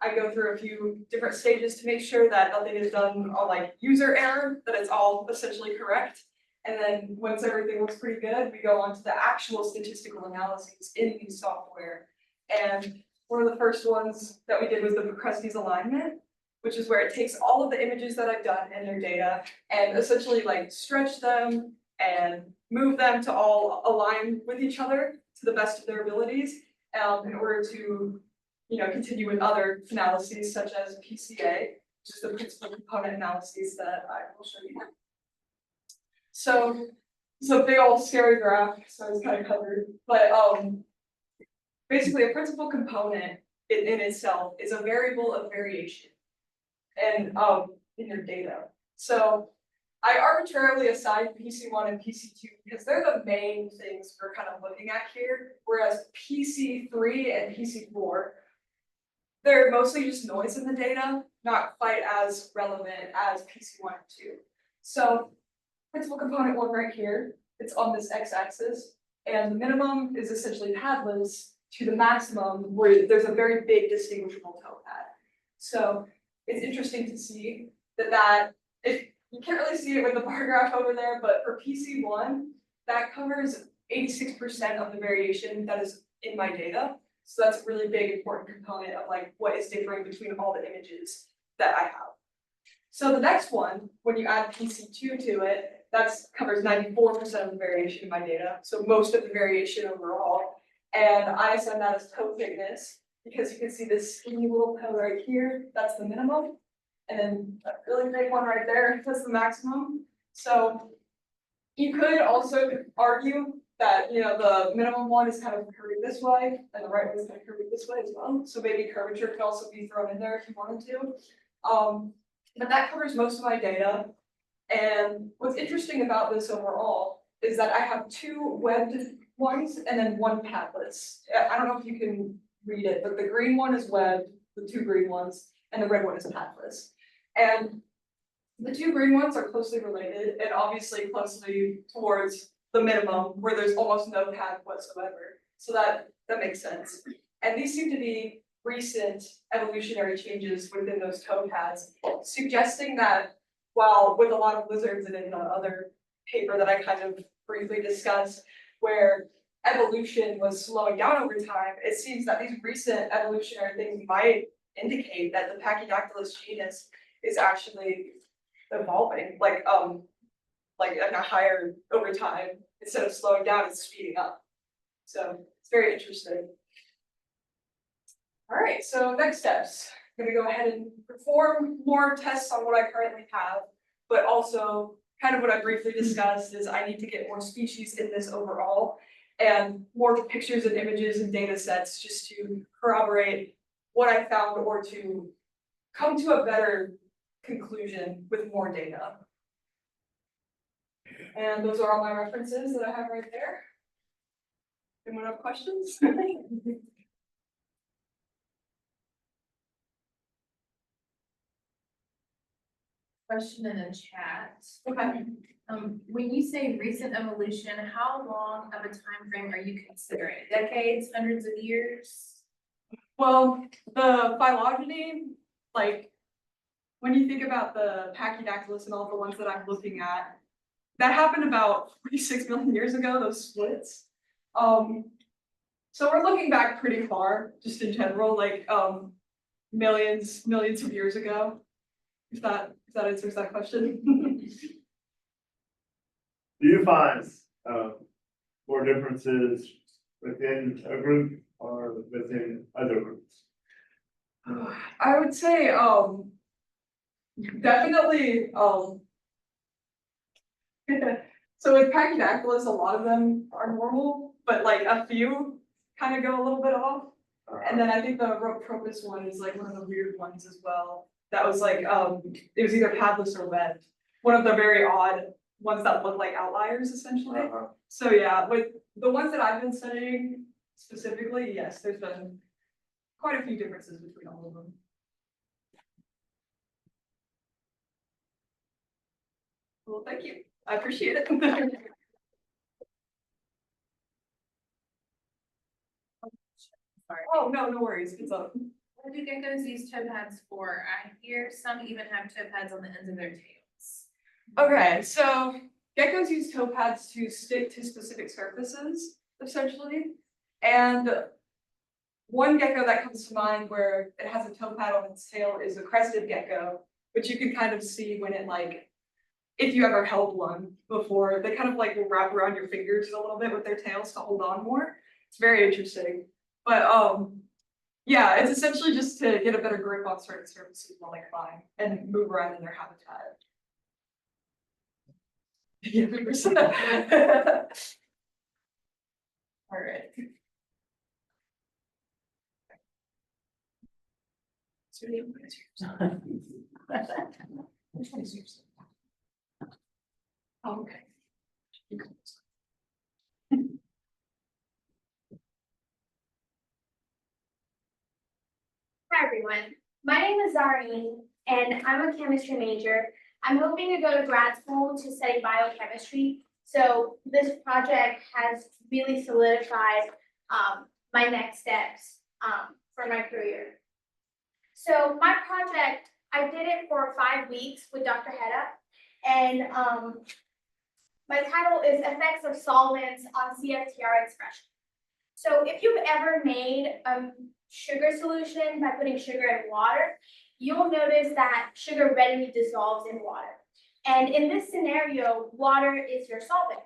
I go through a few different stages to make sure that nothing is done on like user error, that it's all essentially correct. And then once everything looks pretty good, we go on to the actual statistical analyses in the software. And one of the first ones that we did was the Kresge's alignment, which is where it takes all of the images that I've done and their data and essentially like stretch them and move them to all align with each other to the best of their abilities, in order to, continue with other analyses such as PCA, which is the principal component analyses that I will show you. So it's a big old scary graph, so it's kind of covered, but basically a principal component in itself is a variable of variation and in your data. So I arbitrarily assigned PC1 and PC2 because they're the main things we're kind of looking at here, whereas PC3 and PC4, they're mostly just noise in the data, not quite as relevant as PC1 and 2. So principal component 1 right here, it's on this x-axis, and the minimum is essentially padless to the maximum where there's a very big distinguishable toe pad. So it's interesting to see that you can't really see it with the bar graph over there, but for PC1, that covers 86% of the variation that is in my data. So that's a really big important component of like what is differing between all the images that I have. So the next one, when you add PC2 to it, that covers 94% of the variation in my data. So most of the variation overall. And I assign that as toe thickness, because you can see this skinny little toe right here, that's the minimum. And then a really big one right there, that's the maximum. So you could also argue that, the minimum one is kind of curved this way, and the right one is kind of curved this way as well. So maybe curvature could also be thrown in there if you wanted to. But that covers most of my data. And what's interesting about this overall is that I have 2 webbed ones and then 1 padless. I don't know if you can read it, but the green one is webbed, the 2 green ones, and the red one is padless. And the 2 green ones are closely related and obviously closely towards the minimum where there's almost no pad whatsoever. So that makes sense. And these seem to be recent evolutionary changes within those toe pads, suggesting that while with a lot of lizards and in the other paper that I kind of briefly discussed, where evolution was slowing down over time, it seems that these recent evolutionary things might indicate that the Pachydactylus genus is actually evolving, like at a higher over time, instead of slowing down, it's speeding up. So it's very interesting. All right, so next steps. I'm gonna go ahead and perform more tests on what I currently have, but also kind of what I briefly discussed is I need to get more species in this overall and more pictures and images and data sets just to corroborate what I found or to come to a better conclusion with more data. And those are all my references that I have right there. Anyone have questions? Question in the chat. Okay. When you say recent evolution, how long of a time frame are you considering? Decades, hundreds of years? Well, the phylogeny, like, when you think about the Pachydactylus and all the ones that I'm looking at, that happened about 46 million years ago, those splits. So we're looking back pretty far, just in general, like, millions of years ago, if that answers that question. Do you find more differences within a group or within other groups? I would say, definitely, so with Pachydaculus, a lot of them are normal, but like a few kind of go a little bit off. And then I think the Rhopropus one is like one of the weird ones as well. That was like, it was either padless or wet. One of the very odd ones that look like outliers essentially. So yeah, with the ones that I've been studying specifically, yes, there's been quite a few differences between all of them. Well, thank you. I appreciate it. Sorry. Oh, no, no worries. It's up. What do geckos use toe pads for? I hear some even have toe pads on the ends of their tails. Okay, so geckos use toe pads to stick to specific surfaces, essentially. And one gecko that comes to mind where it has a toe pad on its tail is a crested gecko, which you can kind of see when it like, if you ever held one before, they kind of like will wrap around your fingers a little bit with their tails to hold on more. It's very interesting. But yeah, it's essentially just to get a better grip on certain surfaces while they're flying and move around in their habitat. Yeah, 100%. All right. So which one is yours? Oh, okay. Hi everyone, my name is Zareen and I'm a chemistry major. I'm hoping to go to grad school to study biochemistry. So this project has really solidified my next steps for my career. So my project, I did it for 5 weeks with Dr. Hedda, and my title is Effects of Solvents on CFTR Expression. So if you've ever made a sugar solution by putting sugar in water, you'll notice that sugar readily dissolves in water. And in this scenario, water is your solvent.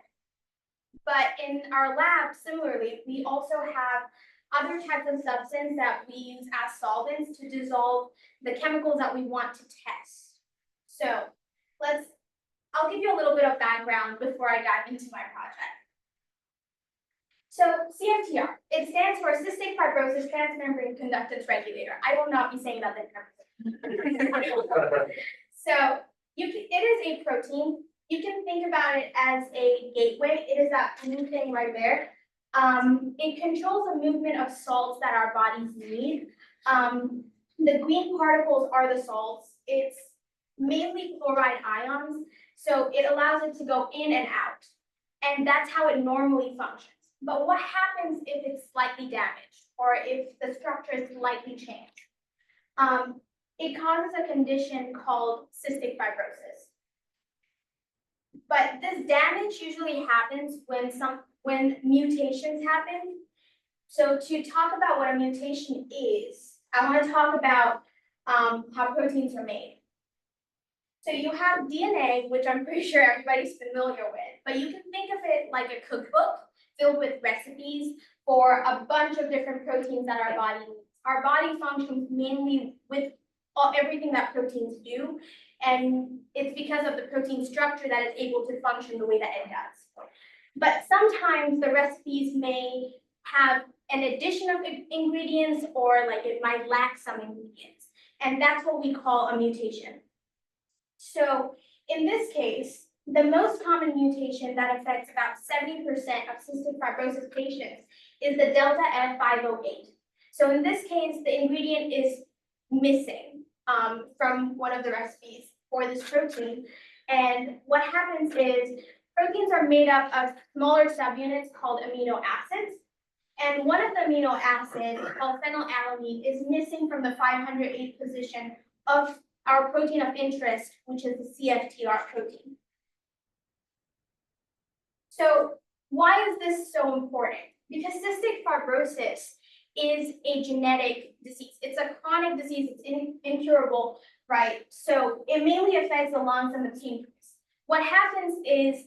But in our lab, similarly, we also have other types of substance that we use as solvents to dissolve the chemicals that we want to test. So I'll give you a little bit of background before I dive into my project. So CFTR, it stands for Cystic Fibrosis Transmembrane Conductance Regulator. I will not be saying that So it is a protein. You can think about it as a gateway. It is that blue thing right there. It controls the movement of salts that our bodies need. The green particles are the salts. It's mainly chloride ions, so it allows it to go in and out. And that's how it normally functions. But what happens if it's slightly damaged or if the structure is slightly changed? It causes a condition called cystic fibrosis. But this damage usually happens when mutations happen. So to talk about what a mutation is, I want to talk about how proteins are made. So you have DNA, which I'm pretty sure everybody's familiar with, but you can think of it like a cookbook filled with recipes for a bunch of different proteins that our body needs. Our body functions mainly with everything that proteins do, and it's because of the protein structure that it's able to function the way that it does. But sometimes the recipes may have an addition of ingredients, or like it might lack some ingredients, and that's what we call a mutation. So in this case, the most common mutation that affects about 70% of cystic fibrosis patients is the delta F508. So in this case, the ingredient is missing from one of the recipes for this protein. And what happens is proteins are made up of smaller subunits called amino acids. And one of the amino acids, called phenylalanine, is missing from the 508 position of our protein of interest, which is the CFTR protein. So why is this so important? Because cystic fibrosis is a genetic disease. It's a chronic disease. It's incurable, right? So it mainly affects the lungs and the pancreas. What happens is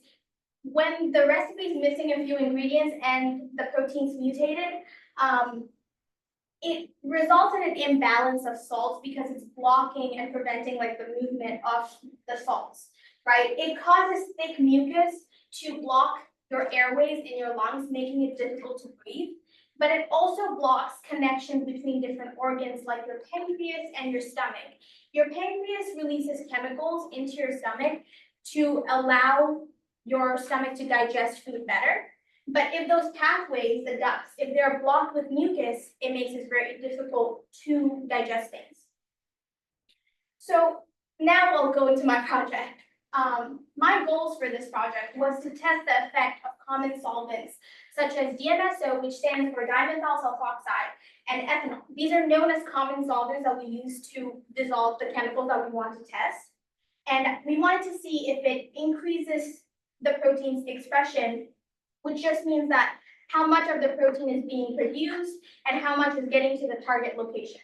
when the recipe is missing a few ingredients and the protein's mutated, it results in an imbalance of salts because it's blocking and preventing like the movement of the salts, right? It causes thick mucus to block your airways in your lungs, making it difficult to breathe. But it also blocks connections between different organs like your pancreas and your stomach. Your pancreas releases chemicals into your stomach to allow your stomach to digest food better. But if those pathways, the ducts, if they're blocked with mucus, it makes it very difficult to digest things. So now I'll go into my project. My goals for this project was to test the effect of common solvents such as DMSO, which stands for dimethyl sulfoxide, and ethanol. These are known as common solvents that we use to dissolve the chemicals that we want to test. And we wanted to see if it increases the protein's expression, which just means that how much of the protein is being produced and how much is getting to the target location.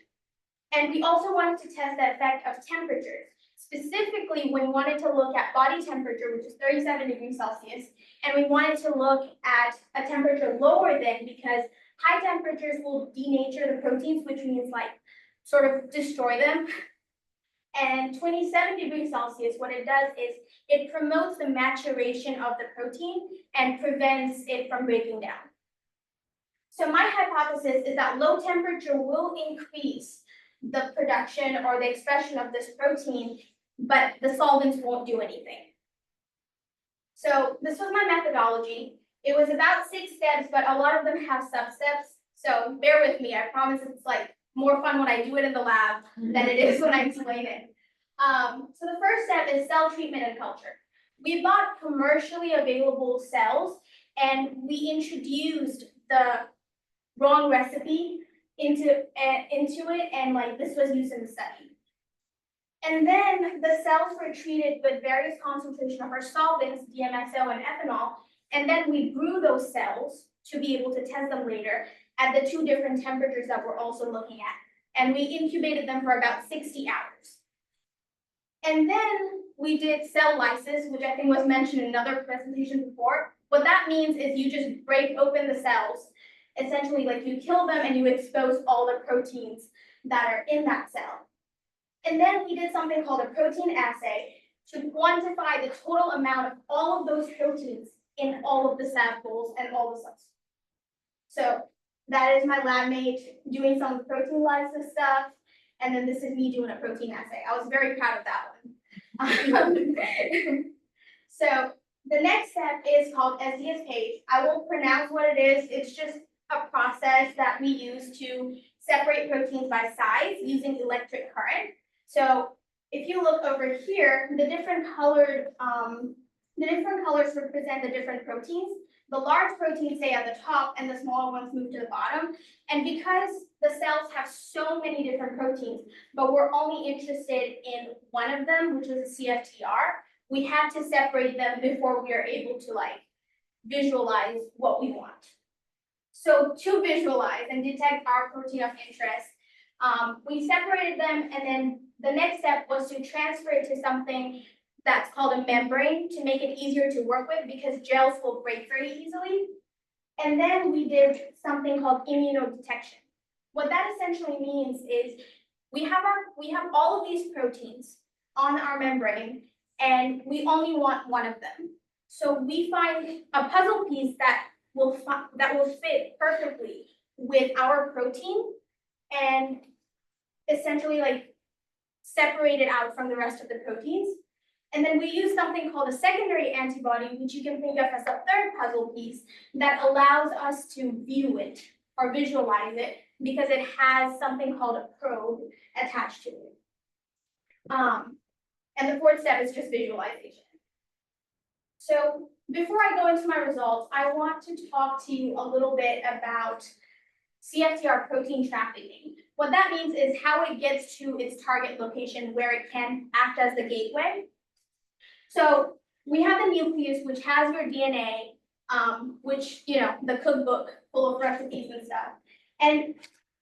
And we also wanted to test the effect of temperatures. Specifically, we wanted to look at body temperature, which is 37 degrees Celsius, and we wanted to look at a temperature lower than, because high temperatures will denature the proteins, which means like sort of destroy them. And 27 degrees Celsius, what it does is it promotes the maturation of the protein and prevents it from breaking down. So my hypothesis is that low temperature will increase the production or the expression of this protein, but the solvents won't do anything. So this was my methodology. It was about 6 steps, but a lot of them have sub-steps. So bear with me. I promise it's like more fun when I do it in the lab than it is when I explain it. So the first step is cell treatment and culture. We bought commercially available cells and we introduced the wrong recipe into it, and like this was used in the study. And then the cells were treated with various concentrations of our solvents, DMSO and ethanol, and then we brew those cells to be able to test them later at the 2 different temperatures that we're also looking at. And we incubated them for about 60 hours. And then we did cell lysis, which I think was mentioned in another presentation before. What that means is you just break open the cells. Essentially, like you kill them and you expose all the proteins that are in that cell. And then we did something called a protein assay to quantify the total amount of all of those proteins in all of the samples and all the cells. So that is my lab mate doing some protein lysis stuff. And then this is me doing a protein assay. I was very proud of that one. So the next step is called SDS-PAGE. I won't pronounce what it is. It's just a process that we use to separate proteins by size using electric current. So if you look over here, the different colors represent the different proteins. The large proteins stay at the top and the smaller ones move to the bottom. And because the cells have so many different proteins, but we're only interested in one of them, which is a CFTR, we had to separate them before we are able to like visualize what we want. So to visualize and detect our protein of interest, we separated them, and then the next step was to transfer it to something that's called a membrane to make it easier to work with because gels will break very easily. And then we did something called immunodetection. What that essentially means is we have all of these proteins on our membrane and we only want one of them. So we find a puzzle piece that will fit perfectly with our protein and essentially like separate it out from the rest of the proteins. And then we use something called a secondary antibody, which you can think of as a third puzzle piece that allows us to view it or visualize it because it has something called a probe attached to it. And the fourth step is just visualization. So before I go into my results, I want to talk to you a little bit about CFTR protein trafficking. What that means is how it gets to its target location where it can act as the gateway. So we have the nucleus, which has your DNA, which, you know, the cookbook full of recipes and stuff. And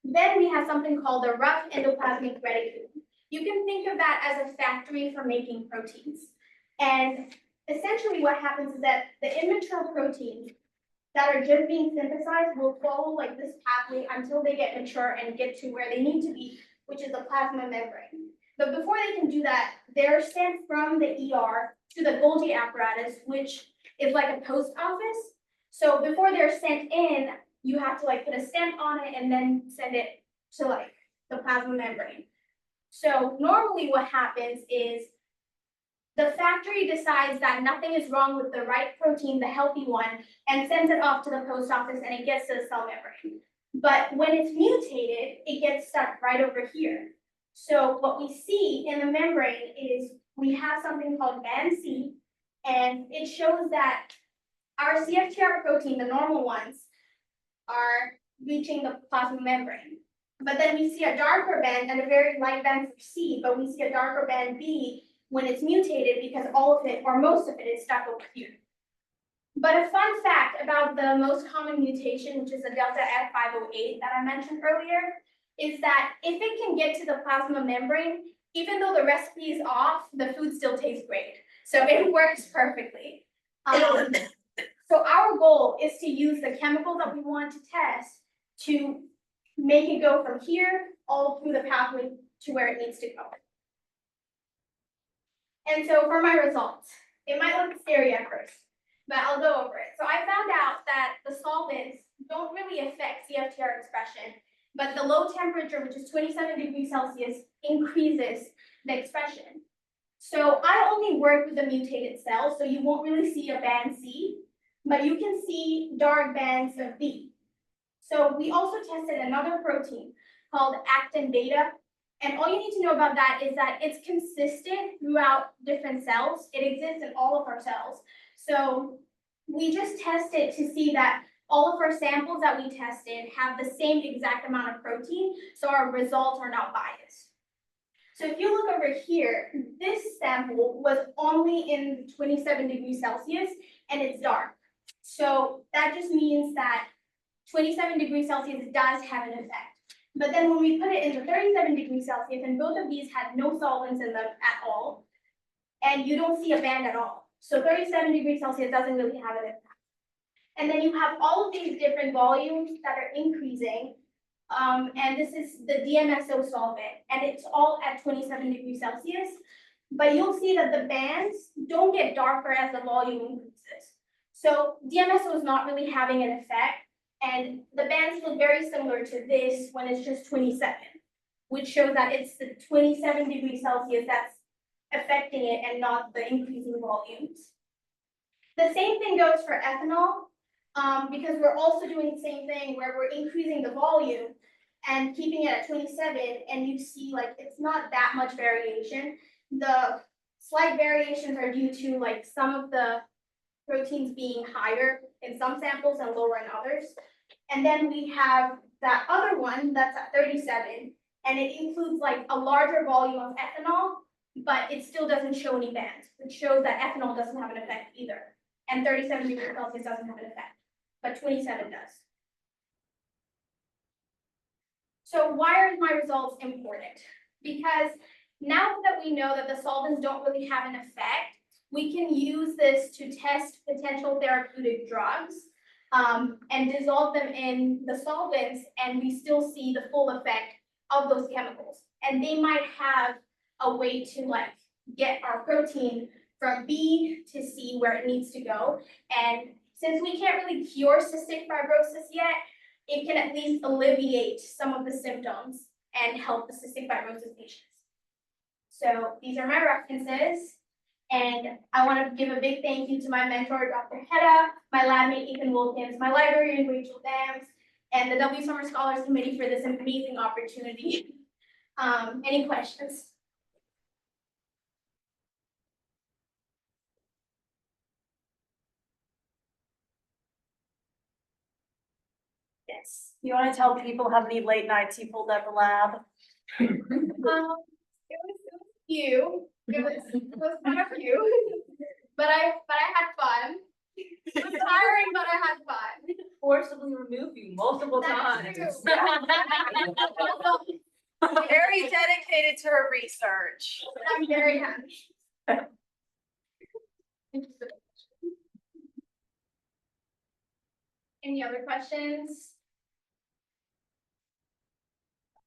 then we have something called the rough endoplasmic reticulum. You can think of that as a factory for making proteins. And essentially what happens is that the immature proteins that are just being synthesized will follow like this pathway until they get mature and get to where they need to be, which is the plasma membrane. But before they can do that, they're sent from the ER to the Golgi apparatus, which is like a post office. So before they're sent in, you have to like put a stamp on it and then send it to like the plasma membrane. So normally what happens is the factory decides that nothing is wrong with the right protein, the healthy one, and sends it off to the post office and it gets to the cell membrane. But when it's mutated, it gets stuck right over here. So what we see in the membrane is we have something called band C, and it shows that our CFTR protein, the normal ones, are reaching the plasma membrane. But then we see a darker band and a very light band for C, but we see a darker band B when it's mutated because all of it or most of it is stuck over here. But a fun fact about the most common mutation, which is the delta F508 that I mentioned earlier, is that if it can get to the plasma membrane, even though the recipe is off, the food still tastes great. So it works perfectly. So our goal is to use the chemical that we want to test to make it go from here all through the pathway to where it needs to go. And so for my results, it might look scary at first, but I'll go over it. So I found out that the solvents don't really affect CFTR expression, but the low temperature, which is 27 degrees Celsius, increases the expression. So I only work with the mutated cells, so you won't really see a band C, but you can see dark bands of B. So we also tested another protein called actin beta. And all you need to know about that is that it's consistent throughout different cells. It exists in all of our cells. So we just tested to see that all of our samples that we tested have the same exact amount of protein, so our results are not biased. So if you look over here, this sample was only in 27 degrees Celsius and it's dark. So that just means that 27 degrees Celsius does have an effect. But then when we put it into 37 degrees Celsius, and both of these had no solvents in them at all, and you don't see a band at all. So 37 degrees Celsius doesn't really have an impact. And then you have all of these different volumes that are increasing. And this is the DMSO solvent, and it's all at 27 degrees Celsius. But you'll see that the bands don't get darker as the volume increases. So DMSO is not really having an effect. And the bands look very similar to this when it's just 27, which shows that it's the 27 degrees Celsius that's affecting it and not the increasing volumes. The same thing goes for ethanol, because we're also doing the same thing where we're increasing the volume and keeping it at 27, and you see like it's not that much variation. The slight variations are due to like some of the proteins being higher in some samples and lower in others. And then we have that other one that's at 37, and it includes like a larger volume of ethanol, but it still doesn't show any bands, which shows that ethanol doesn't have an effect either. And 37 degrees Celsius doesn't have an effect, but 27 does. So why are my results important? Because now that we know that the solvents don't really have an effect, we can use this to test potential therapeutic drugs and dissolve them in the solvents, and we still see the full effect of those chemicals. And they might have a way to like get our protein from B to C where it needs to go. And since we can't really cure cystic fibrosis yet, it can at least alleviate some of the symptoms and help the cystic fibrosis patients. So these are my references. And I want to give a big thank you to my mentor, Dr. Hedda, my lab mate, Ethan Wilkins, my librarian, Rachel Dams, and the W Summer Scholars Committee for this amazing opportunity. Any questions? Yes. You wanna tell people how many late nights you pulled at the lab? It was few. It was quite a few. But I had fun. It was tiring, but I had fun. Forcibly remove you multiple That's times. true. Very dedicated to her research. I'm very happy. Thank you so Any other questions?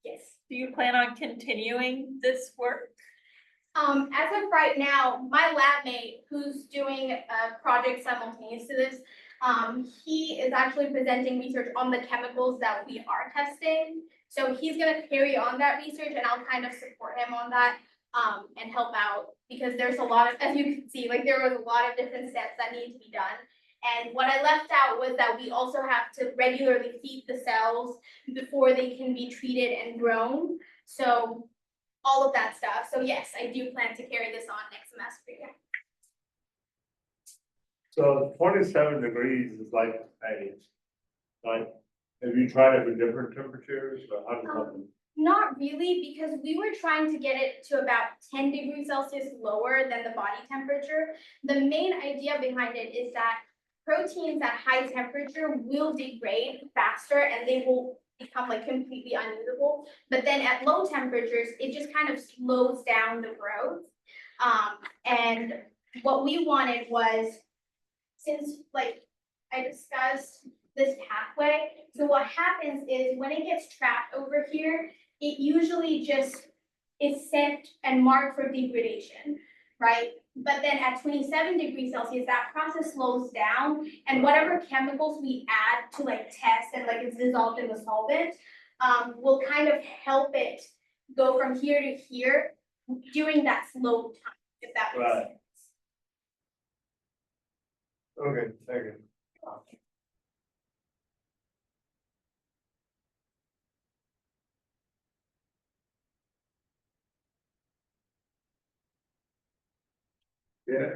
Yes. Do you plan on continuing this work? As of right now, my lab mate who's doing a project simultaneous to this, he is actually presenting research on the chemicals that we are testing. So he's gonna carry on that research and I'll kind of support him on that, and help out because there's a lot of, as you can see, like there was a lot of different steps that need to be done. And what I left out was that we also have to regularly feed the cells before they can be treated and grown. So all of that stuff. So yes, I do plan to carry this on next semester. Yeah. So 27 degrees is like, have you tried it with different temperatures or how does that? Not really, because we were trying to get it to about 10 degrees Celsius lower than the body temperature. The main idea behind it is that proteins at high temperature will degrade faster and they will become like completely unusable. But then at low temperatures, it just kind of slows down the growth. And what we wanted was, since like I discussed this pathway, so what happens is when it gets trapped over here, it usually just is sent and marked for degradation, right? But then at 27 degrees Celsius, that process slows down and whatever chemicals we add to like test and like it's dissolved in the solvent, will kind of help it go from here to here during that slow time, if that makes Right. sense. Okay, thank you. Yeah.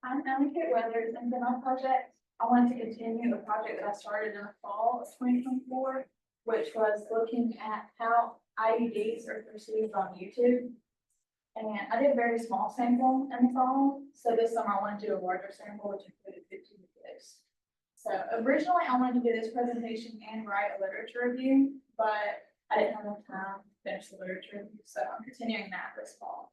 I'm Kate Weathers, and been on project. I wanted to continue a project that I started in the fall of 2024, which was looking at how IUDs are perceived on YouTube. And I did a very small sample in the fall, so this summer I wanted to do a larger sample, which included 15 videos. So originally I wanted to do this presentation and write a literature review, but I didn't have enough time to finish the literature review, so I'm continuing that this fall.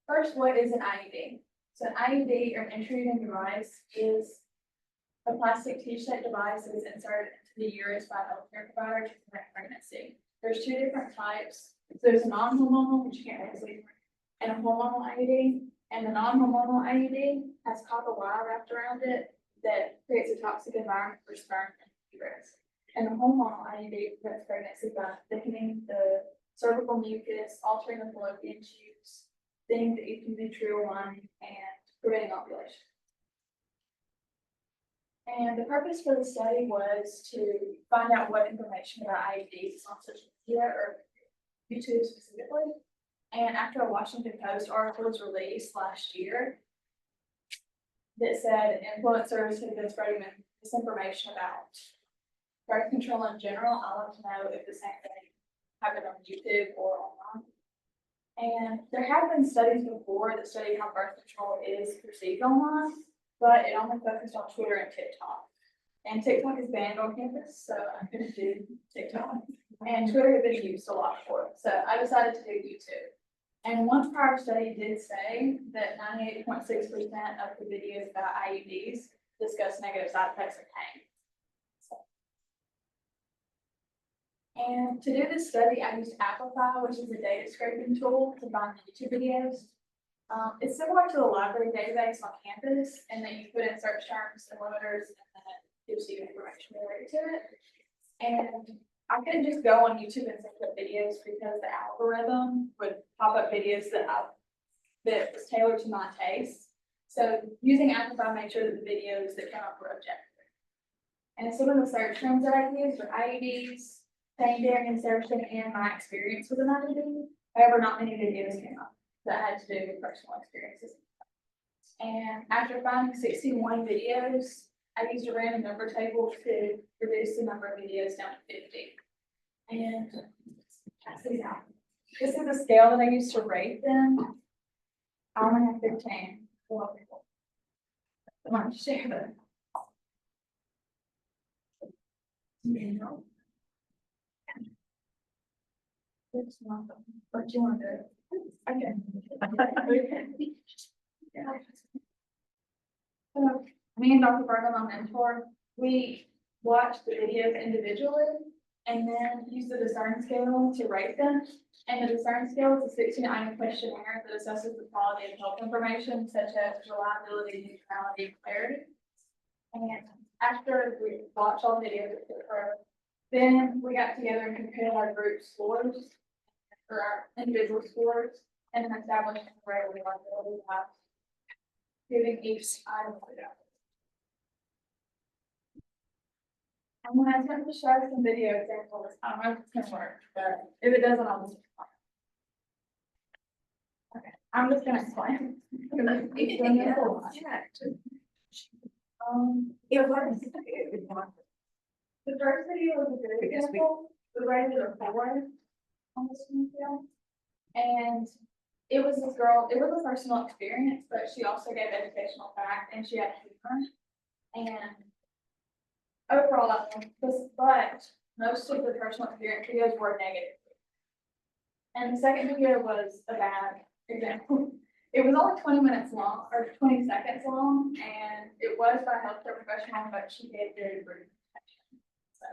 First, what is an IUD? So an IUD, or an intrauterine device, is a plastic T-shaped device that is inserted into the uterus by a healthcare provider to prevent pregnancy. There's two different types. So there's a non-hormonal, which you can't really see, and a hormonal IUD. And the non-hormonal IUD has copper wire wrapped around it that creates a toxic environment for sperm and uterus. And the hormonal IUD prevents pregnancy by thickening the cervical mucus, altering the fallopian tubes, things that you can be true on, and preventing ovulation. And the purpose for the study was to find out what information about IUDs is on social media or YouTube specifically. And after a Washington Post article was released last year that said influencers have been spreading misinformation about birth control in general, I want to know if the same thing happened on YouTube or online. And there have been studies before that study how birth control is perceived online, but it only focused on Twitter and TikTok. And TikTok is banned on campus, so I couldn't do TikTok. And Twitter had been used a lot for it, so I decided to do YouTube. And one prior study did say that 98.6% of the videos about IUDs discuss negative side effects of pain. And to do this study, I used Applify, which is a data scraping tool to find YouTube videos. It's similar to the library database on campus, in that you put in search terms and limiters, and then it gives you information related to it. And I couldn't just go on YouTube and search up videos because the algorithm would pop up videos that I that was tailored to my taste. So using Amplify made sure that the videos that came up were objective. And some of the search terms that I used are IUDs, pain bearing insertion, and my experience with an IUD. However, not many videos came up that had to do with personal experiences. And after finding 61 videos, I used a random number table to reduce the number of videos down to 50. And check these out. This is the scale that I used to rate them. I only have 15. Well, I want to share them. It's not, but you want to, okay. So, me and Dr. Bergen, my mentor, we watched the videos individually and then used the discern scale to rate them. And the discern scale is a 16-item questionnaire that assesses the quality of health information such as reliability, neutrality, and clarity. And after we watched all the videos, then we got together and compared our group scores or our individual scores and established a rate of reliability by giving each item a go. I'm gonna attempt to show some video examples. I don't know if it's gonna work, but if it doesn't, I'll just. Okay, I'm just gonna explain. It was. The first video was a good example. We rated a 4 on this one scale. And it was this girl, it was a personal experience, but she also gave educational fact and she had humor. And overall, but most of the personal experience videos were negative. And the second video was a bad example. It was only 20 minutes long, or 20 seconds long, and it was by a healthcare professional, but she gave very rude protection. So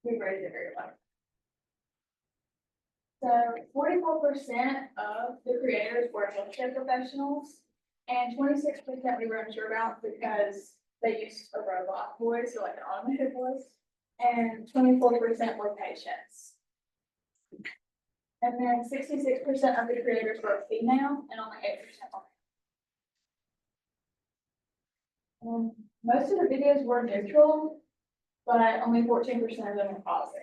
we rated it very low. So 44% of the creators were healthcare professionals, and 26% we were unsure about because they used a robot voice, or like an automated voice, and 24% were patients. And then 66% of the creators were female, and only 8% were male. Most of the videos were neutral, but only 14% of them were positive.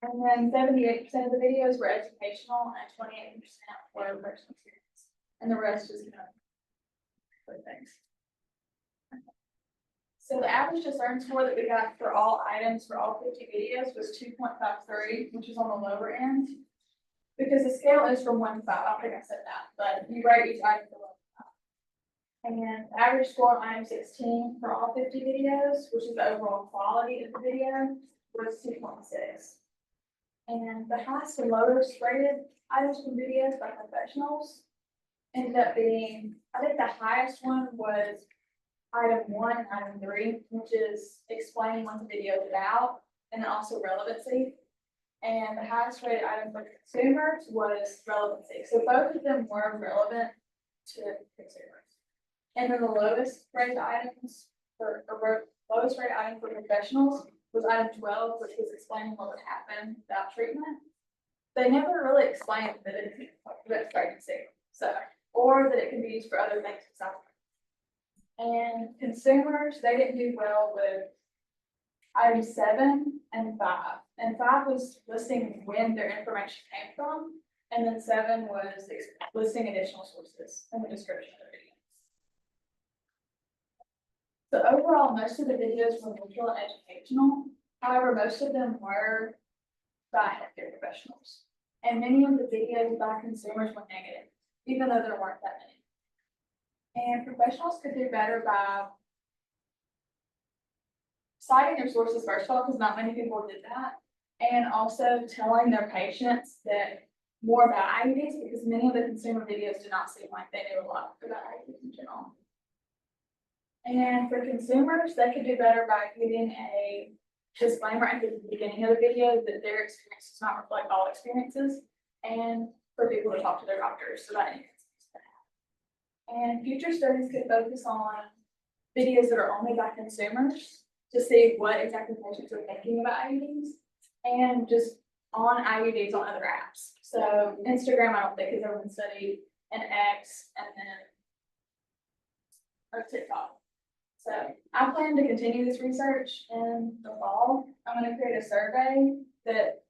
And then 78% of the videos were educational, and 28% were personal experience, and the rest was good things. So the average discern score that we got for all items for all 50 videos was 2.53, which is on the lower end. Because the scale is from 1 to 5, I think I said that, but you rate each item for 1 to 5. And the average score on item 16 for all 50 videos, which is the overall quality of the video, was 2.6. And the highest and lowest rated items from videos by professionals ended up being, I think the highest one was item 1 and item 3, which is explaining what the video is about, and then also relevancy. And the highest rated item for consumers was relevancy. So both of them were relevant to consumers. And then the lowest rated items lowest rated item for professionals was item 12, which was explaining what would happen without treatment. They never really explained that it could prevent pregnancy, so, or that it can be used for other things besides. And consumers, they didn't do well with item 7 and 5. And 5 was listing when their information came from, and then 7 was listing additional sources in the description of the video. So overall, most of the videos were neutral and educational. However, most of them were by healthcare professionals. And many of the videos by consumers were negative, even though there weren't that many. And professionals could do better by citing their sources first of all, because not many people did that. And also telling their patients that more about IUDs, because many of the consumer videos did not seem like they knew a lot about IUDs in general. And for consumers, they could do better by giving a disclaimer at the beginning of the video that their experience does not reflect all experiences, and for people to talk to their doctors so that and future studies could focus on videos that are only by consumers to see what exactly patients are thinking about IUDs, and just on IUDs on other apps. So Instagram, I don't think has ever been studied, and X, and then or TikTok. So I plan to continue this research in the fall. I'm gonna create a survey that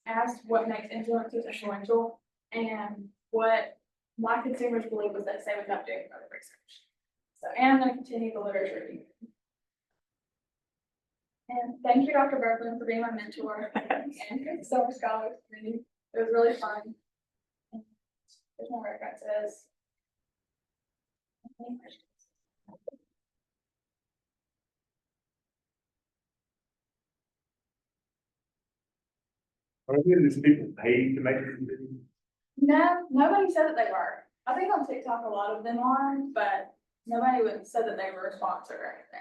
asks what makes influencers influential and what my consumers believe was that say without doing further research. So, and I'm gonna continue the literature review. And thank you, Dr. Berglund, for being my mentor and summer scholar for me. It was really fun. There's my references. Any questions? Are these people paid to make these videos? No, nobody said that they were. I think on TikTok, a lot of them are, but nobody would said that they were a sponsor or anything.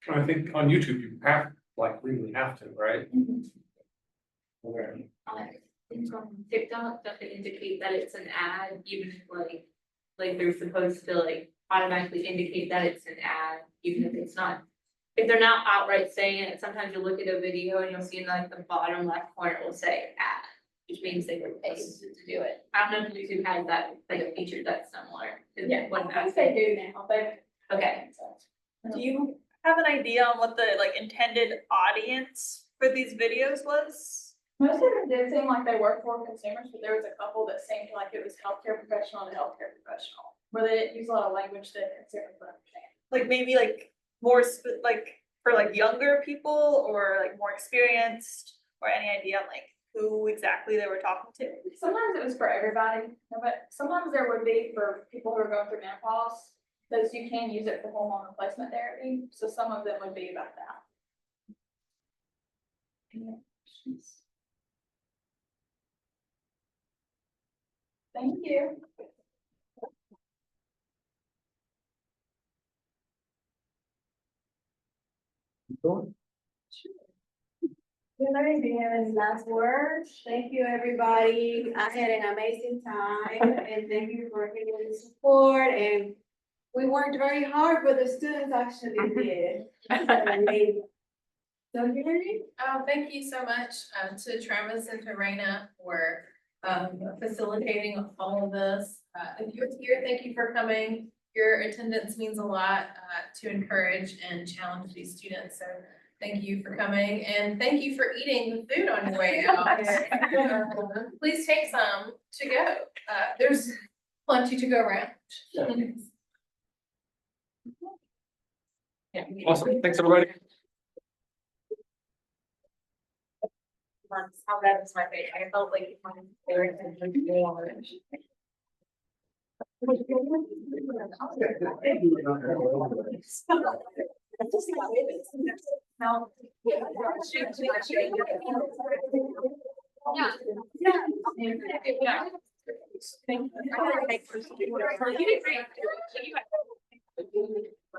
I think on YouTube, you have, like, really have to, right? Okay. Things on TikTok that they indicate that it's an ad, even if like they're supposed to like automatically indicate that it's an ad, even if it's not. If they're not outright saying it, sometimes you'll look at a video and you'll see in like the bottom left corner, it will say ad, which means they were paid to do it. I don't know if YouTube has that, like a feature that's similar. Is Yeah, what I think they do now. They. Okay, Do you have an idea on what the like intended audience for these videos was? Most of them did seem like they were for consumers, but there was a couple that seemed like it was healthcare professional to healthcare professional, where they didn't use a lot of language that consumers would understand. Like maybe like more like for like younger people or like more experienced, or any idea on like who exactly they were talking to? Sometimes it was for everybody, but sometimes there would be for people who are going through menopause, because you can use it for hormone replacement therapy, so some of them would be about that. Any questions? Thank you. Good morning, do you have any last words? Thank you, everybody. I had an amazing time and thank you for giving the support, and we worked very hard, but the students actually did. So you hear me? Thank you so much, to Travis and to Raina for, facilitating all of this. If you're here, thank you for coming. Your attendance means a lot, to encourage and challenge these students, so thank you for coming, and thank you for eating the food on your way out. Please take some to go. There's plenty to go around. Awesome, thanks, everybody. how bad is my face? I felt like my favorite No. Yeah. Yeah. Thank you.